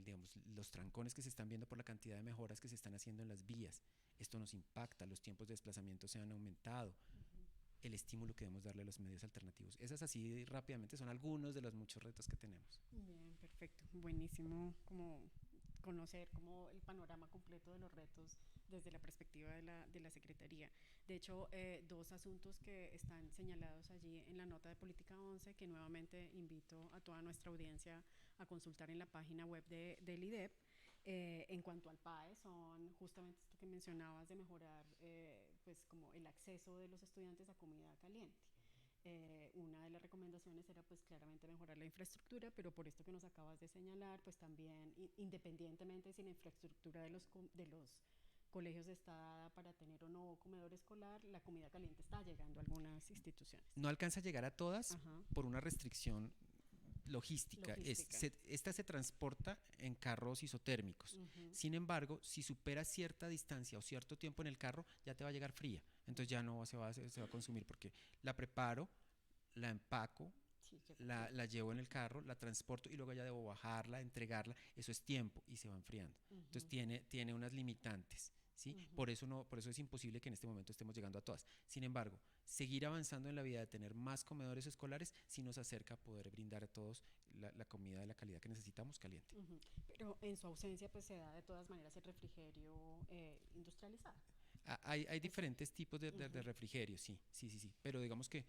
Digamos, los trancones que se están viendo por la cantidad de mejoras que se están haciendo en las vías, esto nos impacta, los tiempos de desplazamiento se han aumentado, el estímulo que debemos darle a los medios alternativos. Esas así rápidamente son algunos de los muchos retos que tenemos. Bien, perfecto, buenísimo como conocer como el panorama completo de los retos desde la perspectiva de la Secretaría. De hecho, dos asuntos que están señalados allí en la nota de Política 11, que nuevamente invito a toda nuestra audiencia a consultar en la página web del IDEP. En cuanto al PAE, son justamente esto que mencionabas de mejorar pues como el acceso de los estudiantes a comida caliente. Una de las recomendaciones era pues claramente mejorar la infraestructura, pero por esto que nos acabas de señalar, pues también independientemente si la infraestructura de colegios está dada para tener o no comedor escolar, la comida caliente está llegando a algunas instituciones. No alcanza a llegar a todas Ajá. por una restricción logística. Esta se transporta en carros isotérmicos. Sin embargo, si supera cierta distancia o cierto tiempo en el carro, ya te va a llegar fría. Entonces ya no se va a consumir, porque la preparo, la empaco, Sí, la llevo en el carro, la transporto y luego ya debo bajarla, entregarla. Eso es tiempo y se va enfriando. Entonces tiene unas limitantes, ¿sí? Por eso es imposible que en este momento estemos llegando a todas. Sin embargo, seguir avanzando en la vida de tener más comedores escolares sí nos acerca a poder brindar a todos la comida de la calidad que necesitamos caliente. Pero en su ausencia pues se da de todas maneras el refrigerio industrializado. Hay diferentes tipos de refrigerio, sí. Pero digamos que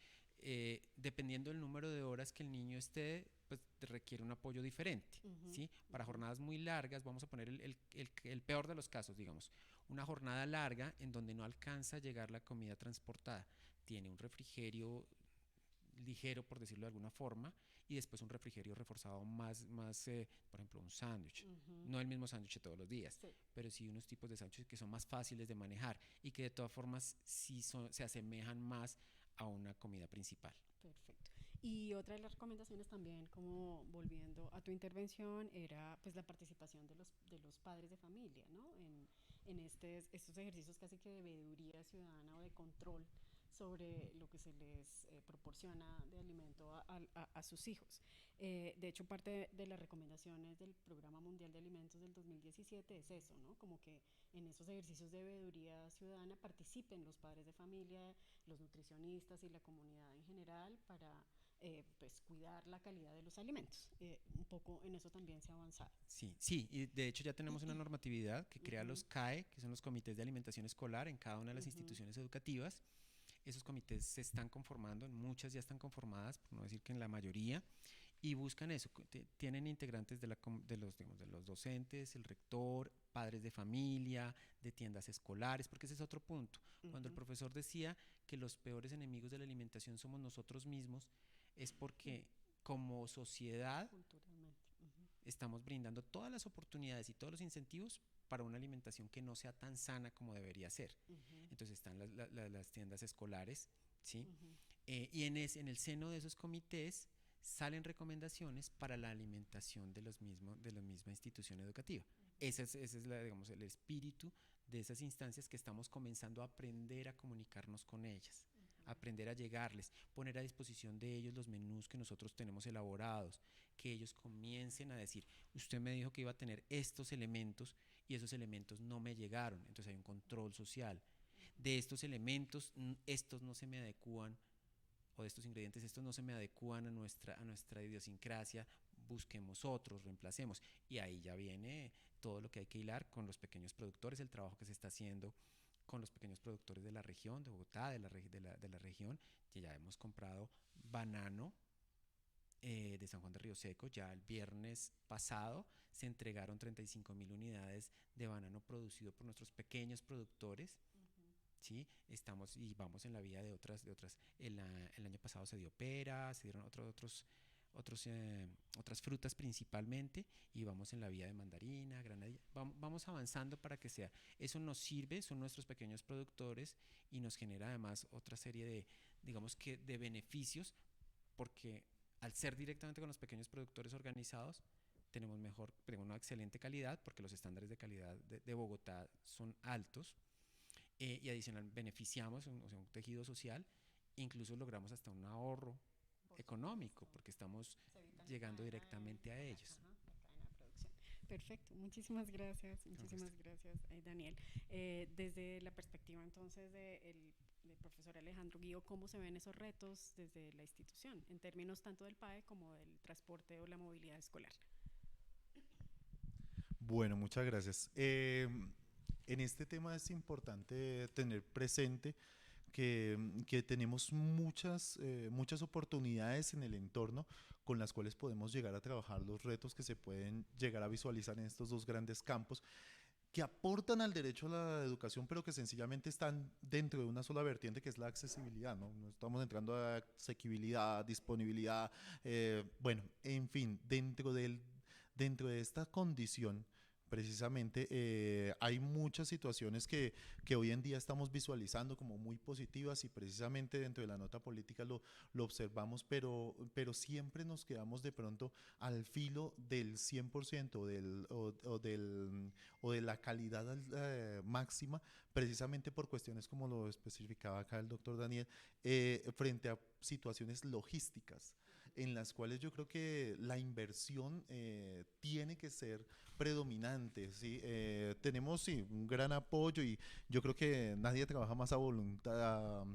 dependiendo del número de horas que el niño esté, pues requiere un apoyo diferente, ¿sí? Para jornadas muy largas, vamos a poner el peor de los casos, digamos, una jornada larga en donde no alcanza a llegar la comida transportada, tiene un refrigerio ligero, por decirlo de alguna forma, y después un refrigerio reforzado más por ejemplo, un sándwich. No el mismo sándwich todos los días, Sí. pero sí unos tipos de sándwiches que son más fáciles de manejar y que de todas formas sí se asemejan más a una comida principal. Perfecto. Y otra de las recomendaciones también, como volviendo a tu intervención, era pues la participación de los padres de familia, ¿no? En estos ejercicios casi que de veeduría ciudadana o de control sobre lo que se les proporciona de alimento a sus hijos. De hecho, parte de las recomendaciones del Programa Mundial de Alimentos del 2017 es eso, ¿no? Como que en esos ejercicios de veeduría ciudadana participen los padres de familia, los nutricionistas y la comunidad en general para pues cuidar la calidad de los alimentos. Un poco en eso también se ha avanzado. Sí, y de hecho ya tenemos una normatividad que crea los CAE, que son los comités de alimentación escolar en cada una de las instituciones educativas. Esos comités se están conformando, en muchas ya están conformadas, por no decir que en la mayoría, y buscan eso, tienen integrantes de los docentes, el rector, padres de familia, de tiendas escolares, porque ese es otro punto. Cuando el profesor decía que los peores enemigos de la alimentación somos nosotros mismos, es porque como sociedad estamos brindando todas las oportunidades y todos los incentivos para una alimentación que no sea tan sana como debería ser. Entonces están las tiendas escolares, ¿sí? Y en el seno de esos comités salen recomendaciones para la alimentación de la misma institución educativa. Ese es digamos, el espíritu de esas instancias que estamos comenzando a aprender a comunicarnos con ellas, aprender a llegarles, poner a disposición de ellos los menús que nosotros tenemos elaborados, que ellos comiencen a decir, usted me dijo que iba a tener estos elementos y esos elementos no me llegaron, entonces hay un control social. De estos elementos, estos no se me adecúan, o de estos ingredientes, estos no se me adecúan a nuestra idiosincrasia, busquemos otros, reemplacemos. Y ahí ya viene todo lo que hay que hilar con los pequeños productores, el trabajo que se está haciendo con los pequeños productores de la región, de Bogotá, de la región, que ya hemos comprado banano de San Juan de Río Seco. Ya el viernes pasado se entregaron 35.000 unidades de banano producido por nuestros pequeños productores. ¿Sí? Estamos y vamos en la vía de otras. El año pasado se dio pera, se dieron otras frutas principalmente, y vamos en la vía de mandarina, granadilla. Vamos avanzando para que sea. Eso nos sirve, son nuestros pequeños productores y nos genera además otra serie de, digamos que de beneficios, porque al ser directamente con los pequeños productores organizados, tenemos una excelente calidad, porque los estándares de calidad de Bogotá son altos. Y adicional beneficiamos un tejido social, incluso logramos hasta un ahorro económico, porque estamos llegando directamente a ellos. Perfecto, muchísimas gracias, Daniel. Desde la perspectiva entonces del profesor Alejandro Guío, ¿cómo se ven esos retos desde la institución, en términos tanto del PAE como del transporte o la movilidad escolar? Bueno, muchas gracias. En este tema es importante tener presente que tenemos muchas oportunidades en el entorno con las cuales podemos llegar a trabajar los retos que se pueden llegar a visualizar en estos dos grandes campos que aportan al derecho a la educación, pero que sencillamente están dentro de una sola vertiente, que es la accesibilidad, ¿no? No estamos entrando a asequibilidad, disponibilidad, bueno, en fin, dentro de esta condición precisamente hay muchas situaciones que hoy en día estamos visualizando como muy positivas y precisamente dentro de la nota política lo observamos, pero siempre nos quedamos de pronto al filo del 100% o de la calidad máxima, precisamente por cuestiones como lo especificaba acá el doctor Daniel, frente a situaciones logísticas en las cuales yo creo que la inversión tiene que ser predominante, ¿sí? Tenemos sí, un gran apoyo y yo creo que nadie trabaja más a voluntad,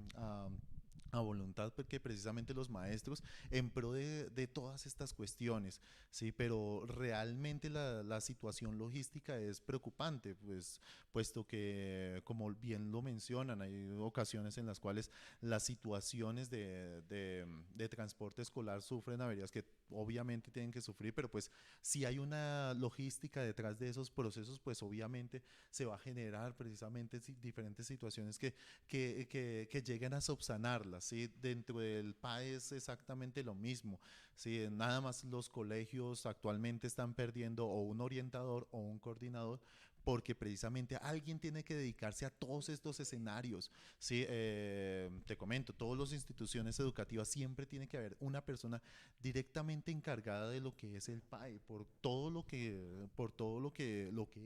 a voluntad porque precisamente los maestros en pro de todas estas cuestiones, ¿sí? Pero realmente la situación logística es preocupante, pues, puesto que, como bien lo mencionan, hay ocasiones en las cuales las situaciones de transporte escolar sufren averías que obviamente tienen que sufrir, pero pues si hay una logística detrás de esos procesos, pues obviamente se va a generar precisamente diferentes situaciones que lleguen a subsanarlas, ¿sí? Dentro del PAE es exactamente lo mismo, ¿sí? Nada más los colegios actualmente están perdiendo o un orientador o un coordinador porque precisamente alguien tiene que dedicarse a todos estos escenarios, ¿sí? Te comento, todas las instituciones educativas siempre tiene que haber una persona directamente encargada de lo que es el PAE, lo que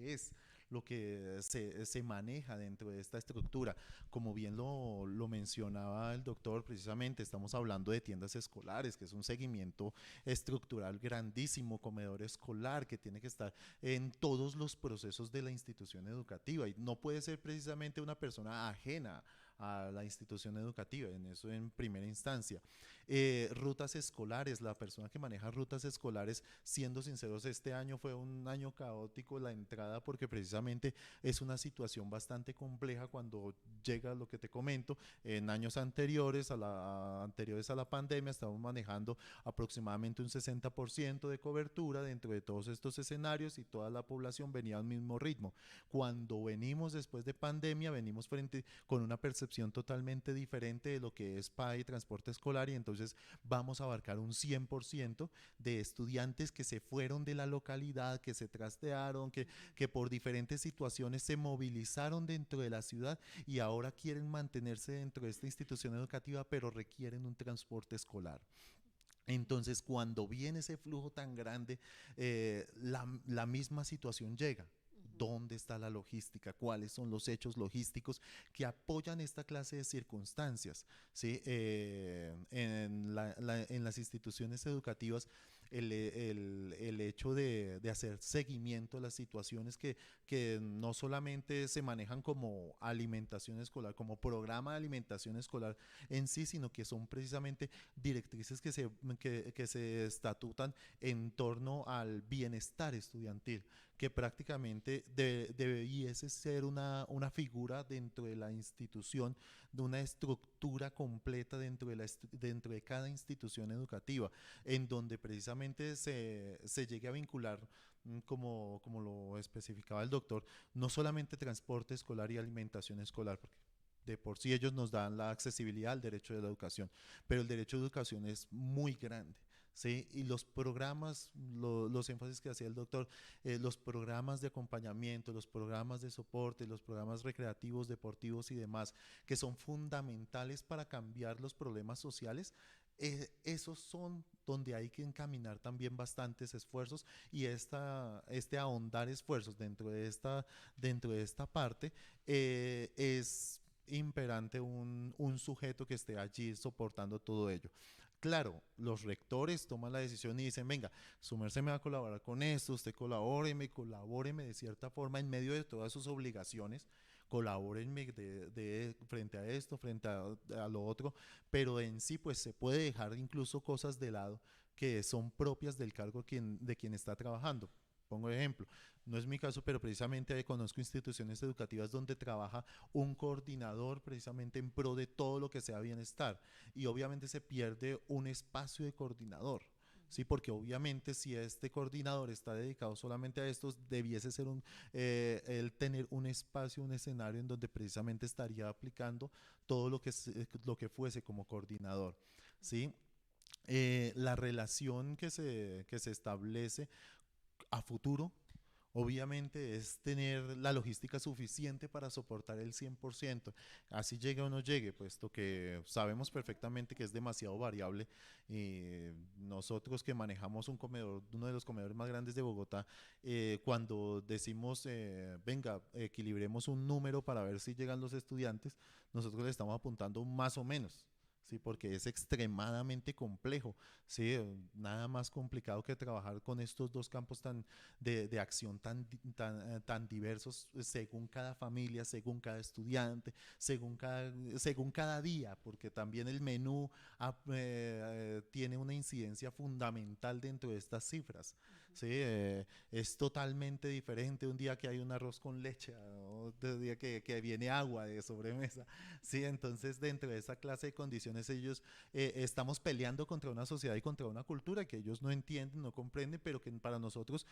es lo que se maneja dentro de esta estructura. Como bien lo mencionaba el doctor, precisamente estamos hablando de tiendas escolares, que es un seguimiento estructural grandísimo, comedor escolar, que tiene que estar en todos los procesos de la institución educativa y no puede ser precisamente una persona ajena a la institución educativa, en eso en primera instancia. Rutas escolares, la persona que maneja rutas escolares, siendo sinceros, este año fue un año caótico la entrada porque precisamente es una situación bastante compleja cuando llega lo que te comento. En años anteriores a la pandemia estábamos manejando aproximadamente un 60% de cobertura dentro de todos estos escenarios y toda la población venía al mismo ritmo. Cuando venimos después de pandemia, venimos con una percepción totalmente diferente de lo que es PAE y transporte escolar y entonces vamos a abarcar un 100% de estudiantes que se fueron de la localidad, que se trastearon, que por diferentes situaciones se movilizaron dentro de la ciudad y ahora quieren mantenerse dentro de esta institución educativa, pero requieren un transporte escolar. Entonces, cuando viene ese flujo tan grande, la misma situación llega. ¿Dónde está la logística? ¿Cuáles son los hechos logísticos que apoyan esta clase de circunstancias? ¿Sí? En las instituciones educativas, el hecho de hacer seguimiento a las situaciones que no solamente se manejan como alimentación escolar, como programa de alimentación escolar en sí, sino que son precisamente directrices que se estatutan en torno al bienestar estudiantil, que prácticamente debiese ser una figura dentro de la institución, de una estructura completa dentro de cada institución educativa, en donde precisamente se llegue a vincular, como lo especificaba el doctor, no solamente transporte escolar y alimentación escolar, porque de por sí ellos nos dan la accesibilidad al derecho de la educación, pero el derecho de educación es muy grande. ¿Sí? Y los programas, los énfasis que hacía el doctor, los programas de acompañamiento, los programas de soporte, los programas recreativos, deportivos y demás, que son fundamentales para cambiar los problemas sociales, esos son donde hay que encaminar también bastantes esfuerzos y este ahondar esfuerzos dentro de esta parte es imperante un sujeto que esté allí soportando todo ello. Claro, los rectores toman la decisión y dicen, venga, su merced me va a colaborar con esto, usted colabóreme de cierta forma en medio de todas sus obligaciones, colabórenme frente a esto, frente a lo otro, pero en sí pues se puede dejar incluso cosas de lado que son propias del cargo de quien está trabajando. Pongo ejemplo, no es mi caso, pero precisamente conozco instituciones educativas donde trabaja un coordinador precisamente en pro de todo lo que sea bienestar y obviamente se pierde un espacio de coordinador. Sí, porque obviamente si este coordinador está dedicado solamente a esto, debiese ser el tener un espacio, un escenario en donde precisamente estaría aplicando todo lo que fuese como coordinador. ¿Sí? La relación que se establece a futuro obviamente es tener la logística suficiente para soportar el 100%, así llegue o no llegue, puesto que sabemos perfectamente que es demasiado variable. Nosotros que manejamos un comedor, uno de los comedores más grandes de Bogotá, cuando decimos, venga, equilibremos un número para ver si llegan los estudiantes, nosotros le estamos apuntando más o menos. Sí, porque es extremadamente complejo, sí, nada más complicado que trabajar con estos dos campos de acción tan diversos, según cada familia, según cada estudiante, según cada día, porque también el menú tiene una incidencia fundamental dentro de estas cifras. Sí, es totalmente diferente un día que hay un arroz con leche, otro día que viene agua de sobremesa. Sí, entonces dentro de esa clase de condiciones ellos estamos peleando contra una sociedad y contra una cultura que ellos no entienden, no comprenden, pero que para nosotros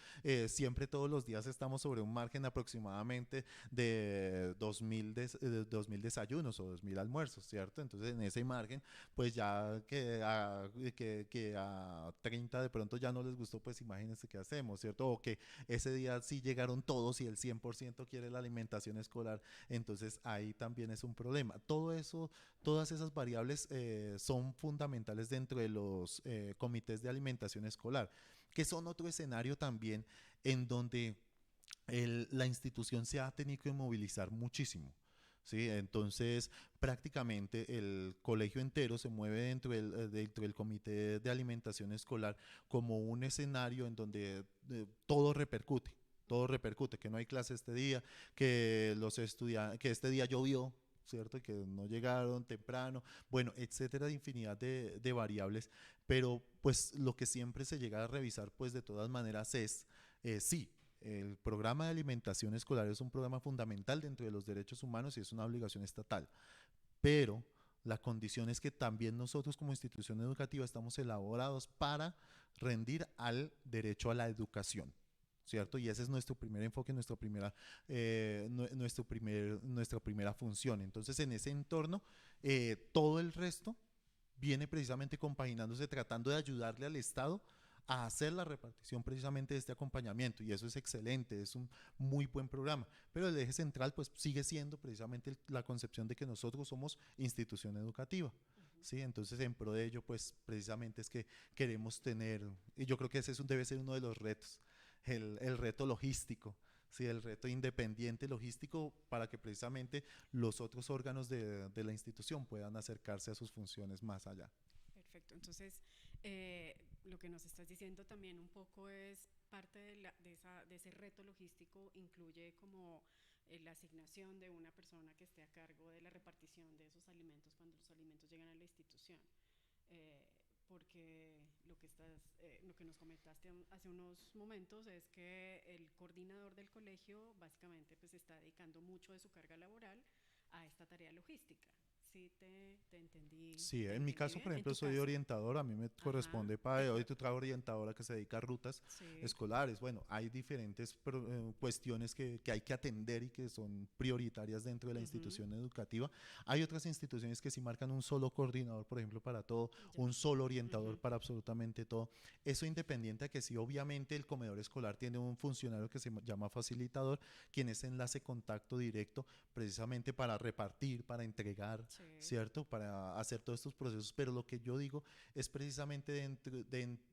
siempre todos los días estamos sobre un margen aproximadamente de 2000 desayunos o 2000 almuerzos, ¿cierto? Entonces en ese margen, pues ya que a 30 de pronto ya no les gustó, pues imagínense qué hacemos, ¿cierto? O que ese día sí llegaron todos y el 100% quiere la alimentación escolar, entonces ahí también es un problema. Todo eso, todas esas variables son fundamentales dentro de los comités de alimentación escolar, que son otro escenario también en donde la institución se ha tenido que movilizar muchísimo. ¿Sí? Entonces, prácticamente el colegio entero se mueve dentro del comité de alimentación escolar como un escenario en donde todo repercute. Todo repercute, que no hay clase este día, que que este día llovió, ¿cierto? Que no llegaron temprano, bueno, etcétera, infinidad de variables, pero pues lo que siempre se llega a revisar, pues de todas maneras es, sí, el programa de alimentación escolar es un programa fundamental dentro de los derechos humanos y es una obligación estatal, pero la condición es que también nosotros como institución educativa estamos elaborados para rendir al derecho a la educación, ¿cierto? Y ese es nuestro primer enfoque, nuestra primera función. Entonces, en ese entorno, todo el resto viene precisamente compaginándose, tratando de ayudarle al Estado a hacer la repartición precisamente de este acompañamiento, y eso es excelente, es un muy buen programa, pero el eje central pues sigue siendo precisamente la concepción de que nosotros somos institución educativa. Sí, entonces en pro de ello pues precisamente es que queremos tener, y yo creo que ese debe ser uno de los retos, el reto logístico, sí, el reto independiente logístico para que precisamente los otros órganos de la institución puedan acercarse a sus funciones más allá. Perfecto, entonces lo que nos estás diciendo también un poco es parte de ese reto logístico, incluye como la asignación de una persona que esté a cargo de la repartición de esos alimentos cuando los alimentos llegan a la institución. Porque lo que nos comentaste hace unos momentos es que el coordinador del colegio básicamente pues está dedicando mucho de su carga laboral a esta tarea logística. ¿Sí te entendí? Sí, ¿Te en mi entendí caso, bien? por En ejemplo, tu soy caso. orientador, a mí me corresponde para hoy otra orientadora que se dedica a rutas Sí. escolares. Bueno, hay diferentes cuestiones que hay que atender y que son prioritarias dentro de la institución educativa. Hay otras instituciones que sí marcan un solo coordinador, por ejemplo, para todo, Ya. un solo orientador para absolutamente todo. Eso independiente de que sí, obviamente el comedor escolar tiene un funcionario que se llama facilitador, quien es enlace contacto directo precisamente para repartir, para entregar, Sí. ¿cierto? Para hacer todos estos procesos, pero lo que yo digo es precisamente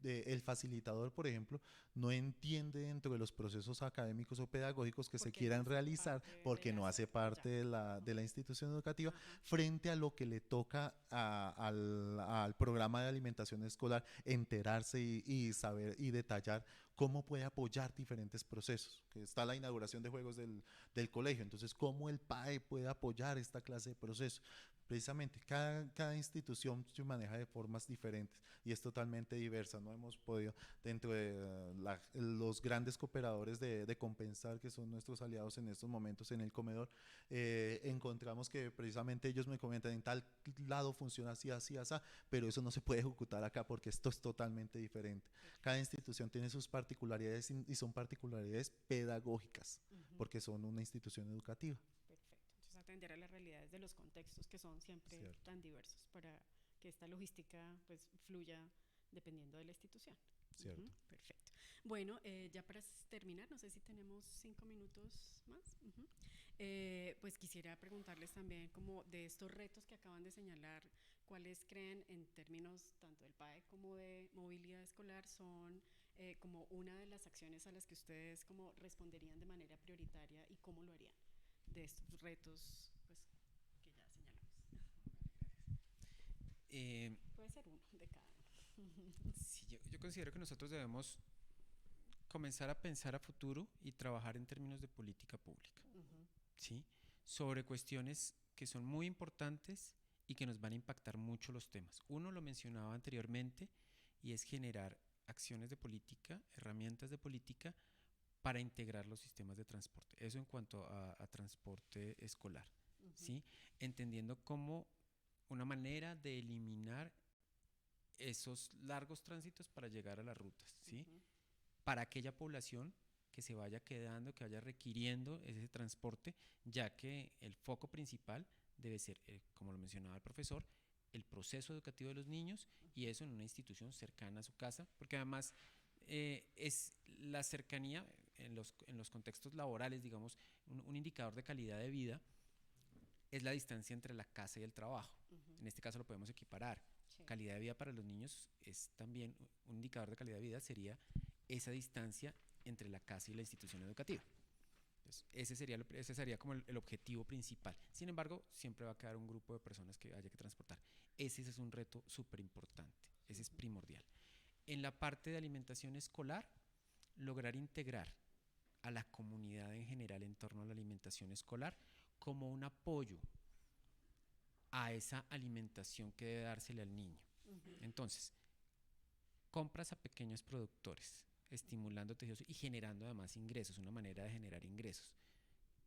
el facilitador, por ejemplo, no entiende dentro de los procesos académicos o pedagógicos que se Porque no quieran hace realizar parte porque de no la hace SEP, parte ya. de la institución educativa, Ajá. frente a lo que le toca al programa de alimentación escolar, enterarse y saber y detallar cómo puede apoyar diferentes procesos. Que está la inauguración de juegos del colegio, entonces cómo el PAE puede apoyar esta clase de procesos. Precisamente, cada institución se maneja de formas diferentes y es totalmente diversa. No hemos podido, dentro de los grandes cooperadores de Compensar, que son nuestros aliados en estos momentos en el comedor, encontramos que precisamente ellos me comentan, en tal lado funciona así, así, así, pero eso no se puede ejecutar acá porque esto es totalmente diferente. Cada institución tiene sus particularidades y son particularidades pedagógicas, Ujú. porque son una institución educativa. Perfecto. Entonces atender a las realidades de los contextos que son siempre Cierto. tan diversos para que esta logística pues fluya dependiendo de la institución. ¿cierto? Perfecto. Bueno, ya para terminar, no sé si tenemos 5 minutos más. Pues quisiera preguntarles también, como de estos retos que acaban de señalar, ¿cuáles creen en términos tanto del PAE como de movilidad escolar son como una de las acciones a las que ustedes como responderían de manera prioritaria y cómo lo harían de estos retos pues, que ya señalamos? Puede ser uno de cada uno. Sí, yo considero que nosotros debemos comenzar a pensar a futuro y trabajar en términos de política pública, ¿sí? Sobre cuestiones que son muy importantes y que nos van a impactar mucho los temas. Uno lo mencionaba anteriormente y es generar acciones de política, herramientas de política para integrar los sistemas de transporte. Eso en cuanto a transporte escolar, ¿sí? Entendiendo como una manera de eliminar esos largos tránsitos para llegar a las rutas, ¿sí? Para aquella población que se vaya quedando, que vaya requiriendo ese transporte, ya que el foco principal debe ser, como lo mencionaba el profesor, el proceso educativo de los niños y eso en una institución cercana a su casa, porque además es la cercanía en los contextos laborales, digamos, un indicador de calidad de vida es la distancia entre la casa y el trabajo. En este caso lo podemos equiparar. Sí. Calidad de vida para los niños es también un indicador de calidad de vida, sería esa distancia entre la casa y la institución educativa. Entonces, ese sería como el objetivo principal. Sin embargo, siempre va a quedar un grupo de personas que haya que transportar. Ese es un reto súper importante, ese es primordial. En la parte de alimentación escolar, lograr integrar a la comunidad en general en torno a la alimentación escolar como un apoyo a esa alimentación que debe dársele al niño. Entonces, compras a pequeños productores, estimulando tejidos y generando además ingresos, una manera de generar ingresos.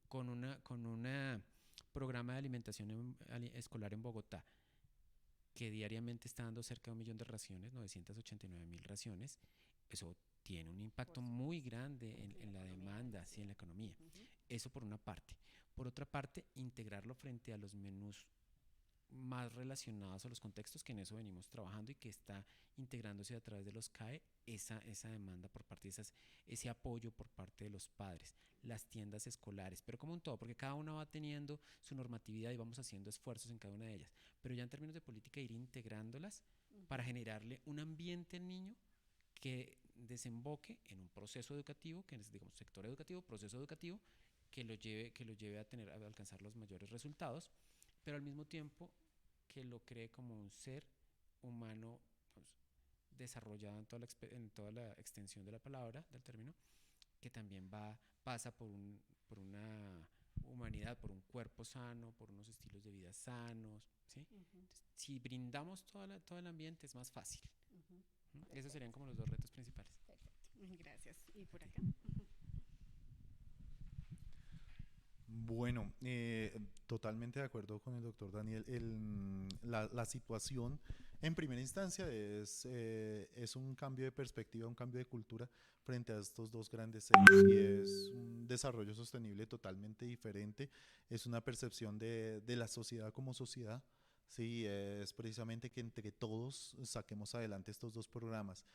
Con un programa de alimentación escolar en Bogotá, que diariamente está dando cerca de 1 millón de raciones, 989.000 raciones, eso tiene un impacto muy grande en la demanda, sí, en la economía. Eso por una parte. Por otra parte, integrarlo frente a los menús más relacionados a los contextos, que en eso venimos trabajando y que está integrándose a través de los CAE, esa demanda por parte de ese apoyo por parte de los padres, las tiendas escolares, pero como un todo, porque cada una va teniendo su normatividad y vamos haciendo esfuerzos en cada una de ellas, pero ya en términos de política ir integrándolas para generarle un ambiente al niño que desemboque en un proceso educativo, que es, digamos, sector educativo, proceso educativo, que lo lleve a alcanzar los mayores resultados, pero al mismo tiempo que lo cree como un ser humano, pues, desarrollado en toda la extensión de la palabra, del término, que también pasa por una humanidad, por un cuerpo sano, por unos estilos de vida sanos, ¿sí? Entonces, si brindamos todo el ambiente es más fácil. Esos serían como los dos retos principales. Perfecto, gracias. ¿Y por acá? Bueno, totalmente de acuerdo con el doctor Daniel. La situación en primera instancia es un cambio de perspectiva, un cambio de cultura frente a estos dos grandes ejes y es un desarrollo sostenible totalmente diferente. Es una percepción de la sociedad como sociedad. Sí, es precisamente que entre todos saquemos adelante estos dos programas.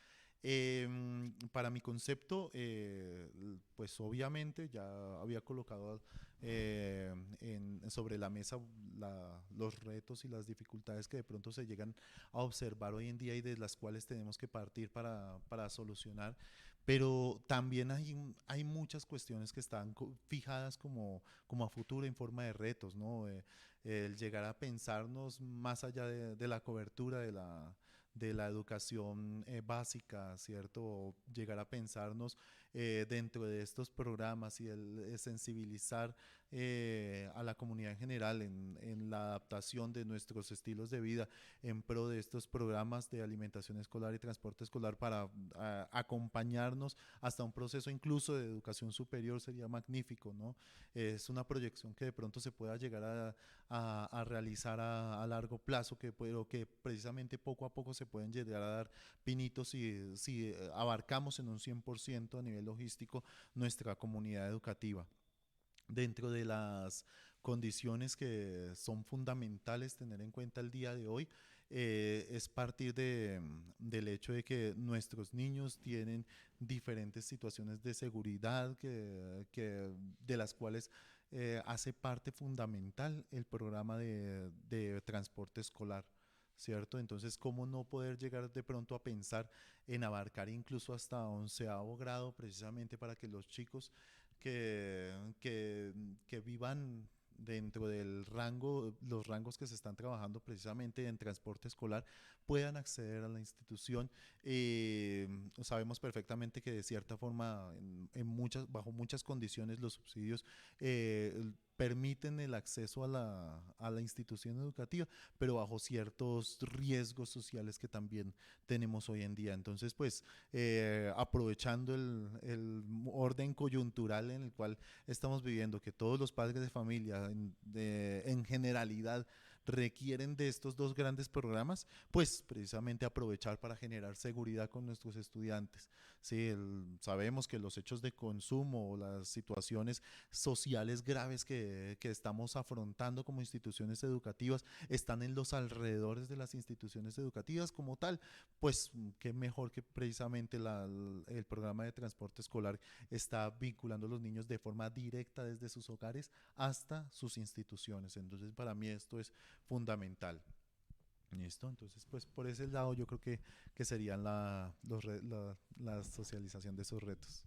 Para mi concepto, pues obviamente ya había colocado sobre la mesa los retos y las dificultades que de pronto se llegan a observar hoy en día y de las cuales tenemos que partir para solucionar. Pero también hay muchas cuestiones que están fijadas como a futuro en forma de retos, ¿no? El llegar a pensarnos más allá de la cobertura de la educación básica, ¿cierto? O llegar a pensarnos dentro de estos programas y el sensibilizar a la comunidad en general en la adaptación de nuestros estilos de vida en pro de estos programas de alimentación escolar y transporte escolar para acompañarnos hasta un proceso incluso de educación superior sería magnífico, ¿no? Es una proyección que de pronto se pueda llegar a realizar a largo plazo, pero que precisamente poco a poco se pueden llegar a dar pinitos si abarcamos en un 100% a nivel logístico nuestra comunidad educativa. Dentro de las condiciones que son fundamentales tener en cuenta el día de hoy, es partir del hecho de que nuestros niños tienen diferentes situaciones de seguridad de las cuales hace parte fundamental el programa de transporte escolar, ¿cierto? Entonces, ¿cómo no poder llegar de pronto a pensar en abarcar incluso hasta 11º grado, precisamente para que los chicos que, que, que vivan dentro del rango, los rangos que se están trabajando precisamente en transporte escolar, puedan acceder a la institución? Sabemos perfectamente que de cierta forma, bajo muchas condiciones, los subsidios permiten el acceso a la institución educativa, pero bajo ciertos riesgos sociales que también tenemos hoy en día. Entonces, pues, aprovechando el orden coyuntural en el cual estamos viviendo, que todos los padres de familia en generalidad requieren de estos dos grandes programas, pues precisamente aprovechar para generar seguridad con nuestros estudiantes. Sí, sabemos que los hechos de consumo o las situaciones sociales graves que estamos afrontando como instituciones educativas están en los alrededores de las instituciones educativas como tal. Pues qué mejor que precisamente el programa de transporte escolar está vinculando a los niños de forma directa desde sus hogares hasta sus instituciones. Entonces, para mí esto es fundamental. ¿Listo? Entonces, pues por ese lado yo creo que serían la socialización de esos retos.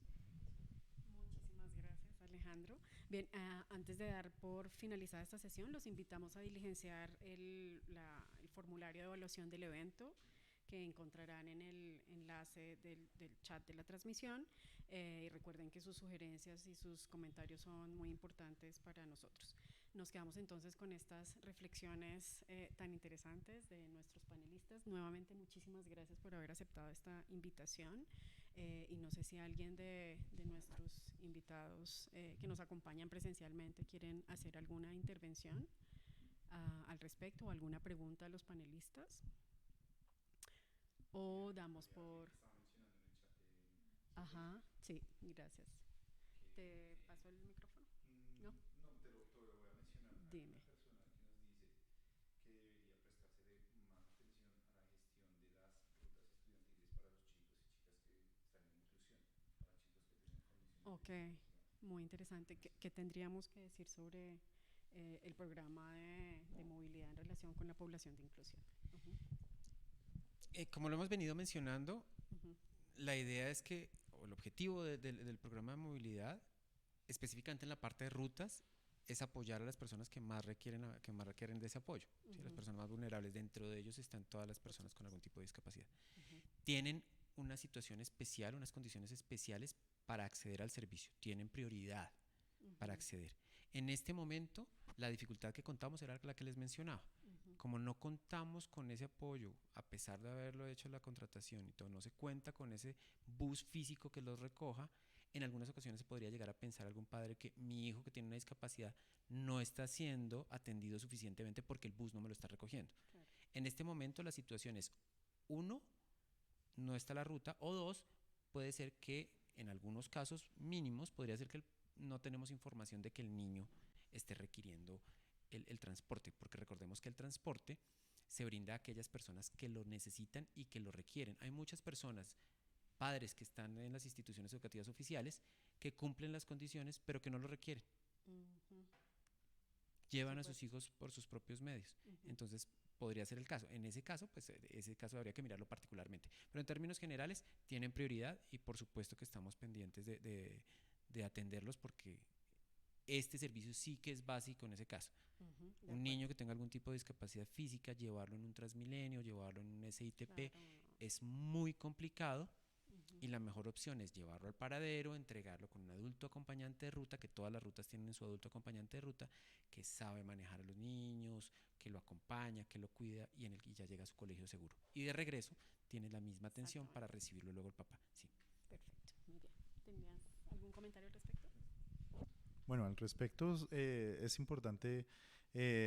Muchísimas gracias, Alejandro. Bien, antes de dar por finalizada esta sesión, los invitamos a diligenciar el formulario de evaluación del evento que encontrarán en el enlace del chat de la transmisión. Y recuerden que sus sugerencias y sus comentarios son muy importantes para nosotros. Nos quedamos entonces con estas reflexiones tan interesantes de nuestros panelistas. Nuevamente, muchísimas gracias por haber aceptado esta invitación. Y no sé si alguien de nuestros invitados que nos acompañan presencialmente quieren hacer alguna intervención al respecto o alguna pregunta a los panelistas. O damos por... Ajá, sí, gracias. ¿Te paso el micrófono? ¿No? No, te lo voy a mencionar. Hay Dime. una persona que nos dice que debería prestarse más atención a la gestión de las rutas estudiantiles para los chicos y chicas que están en inclusión, para chicos que tienen condiciones Ok, muy interesante. ¿Qué tendríamos que decir sobre el programa de movilidad en relación con la población de inclusión? Como lo hemos venido mencionando, Uh-huh. la idea es que, o el objetivo del programa de movilidad, específicamente en la parte de rutas, es apoyar a las personas que más requieren de ese apoyo. Uh-huh. ¿Sí? Las personas más vulnerables, dentro de ellos están todas las personas con algún tipo de discapacidad. Uh-huh. Tienen una situación especial, unas condiciones especiales para acceder al servicio, tienen prioridad para acceder. En este momento, la dificultad que contamos era la que les mencionaba. Como no contamos con ese apoyo, a pesar de haberlo hecho la contratación y todo, no se cuenta con ese bus físico que los recoja, en algunas ocasiones se podría llegar a pensar algún padre que mi hijo que tiene una discapacidad no está siendo atendido suficientemente porque el bus no me lo está recogiendo. Claro. En este momento la situación es, 1, no está la ruta, o 2, puede ser que en algunos casos mínimos, podría ser que no tenemos información de que el niño esté requiriendo el transporte, porque recordemos que el transporte se brinda a aquellas personas que lo necesitan y que lo requieren. Hay muchas personas, padres que están en las instituciones educativas oficiales, que cumplen las condiciones, pero que no lo requieren. Llevan a sus hijos por sus propios medios. Entonces, podría ser el caso. En ese caso, pues ese caso habría que mirarlo particularmente. Pero en términos generales, tienen prioridad y por supuesto que estamos pendientes de atenderlos, porque este servicio sí que es básico en ese caso. Un niño que tenga algún tipo de discapacidad física, llevarlo en un Transmilenio, llevarlo en un SITP, claro, es muy complicado. Y la mejor opción es llevarlo al paradero, entregarlo con un adulto acompañante de ruta, que todas las rutas tienen su adulto acompañante de ruta, que sabe manejar a los niños, que lo acompaña, que lo cuida y ya llega a su colegio seguro. Y de regreso tiene la misma atención para recibirlo luego el papá. Sí. Perfecto, muy bien. ¿Tenías algún comentario al respecto? Bueno, al respecto es importante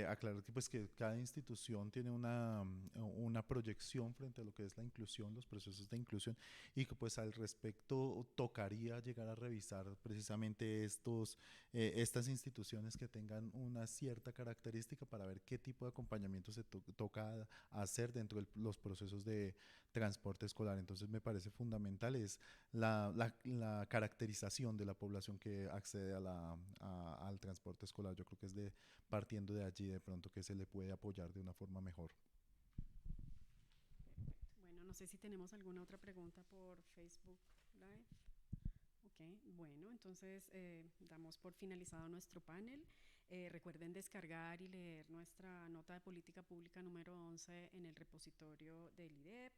Aclarar que, pues, que cada institución tiene una proyección frente a lo que es la inclusión, los procesos de inclusión, y que pues al respecto tocaría llegar a revisar precisamente estas instituciones que tengan una cierta característica para ver qué tipo de acompañamiento se toca hacer dentro de los procesos de transporte escolar. Entonces me parece fundamental es la caracterización de la población que accede al transporte escolar. Yo creo que es partiendo de allí de pronto que se le puede apoyar de una forma mejor. Bueno, no sé si tenemos alguna otra pregunta por Facebook Live. Ok, bueno, entonces damos por finalizado nuestro panel. Recuerden descargar y leer nuestra nota de política pública número 11 en el repositorio del IDEP.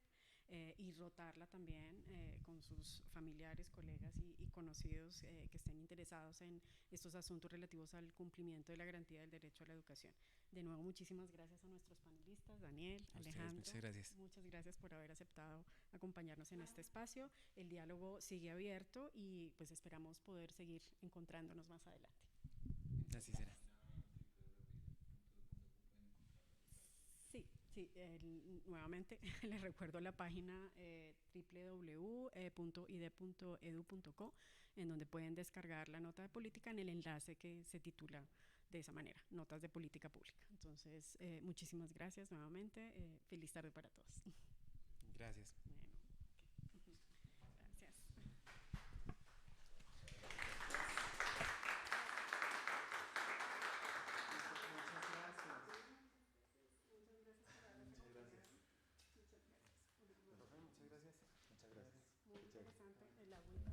Y rotarla también con sus familiares, colegas y conocidos que estén interesados en estos asuntos relativos al cumplimiento de la garantía del derecho a la educación. De nuevo, muchísimas gracias a nuestros panelistas, Daniel, A ustedes, Alejandro. muchas gracias. Muchas gracias por haber aceptado acompañarnos en este espacio. El diálogo sigue abierto y pues esperamos poder seguir encontrándonos más adelante. Así será. Sí, sí, nuevamente les recuerdo la página www.ide.edu.co, en donde pueden descargar la nota de política en el enlace que se titula de esa manera, Notas de Política Pública. Entonces, muchísimas gracias nuevamente. Feliz tarde para todos. Gracias. Bueno, okay. Gracias. Muy interesante el agüita.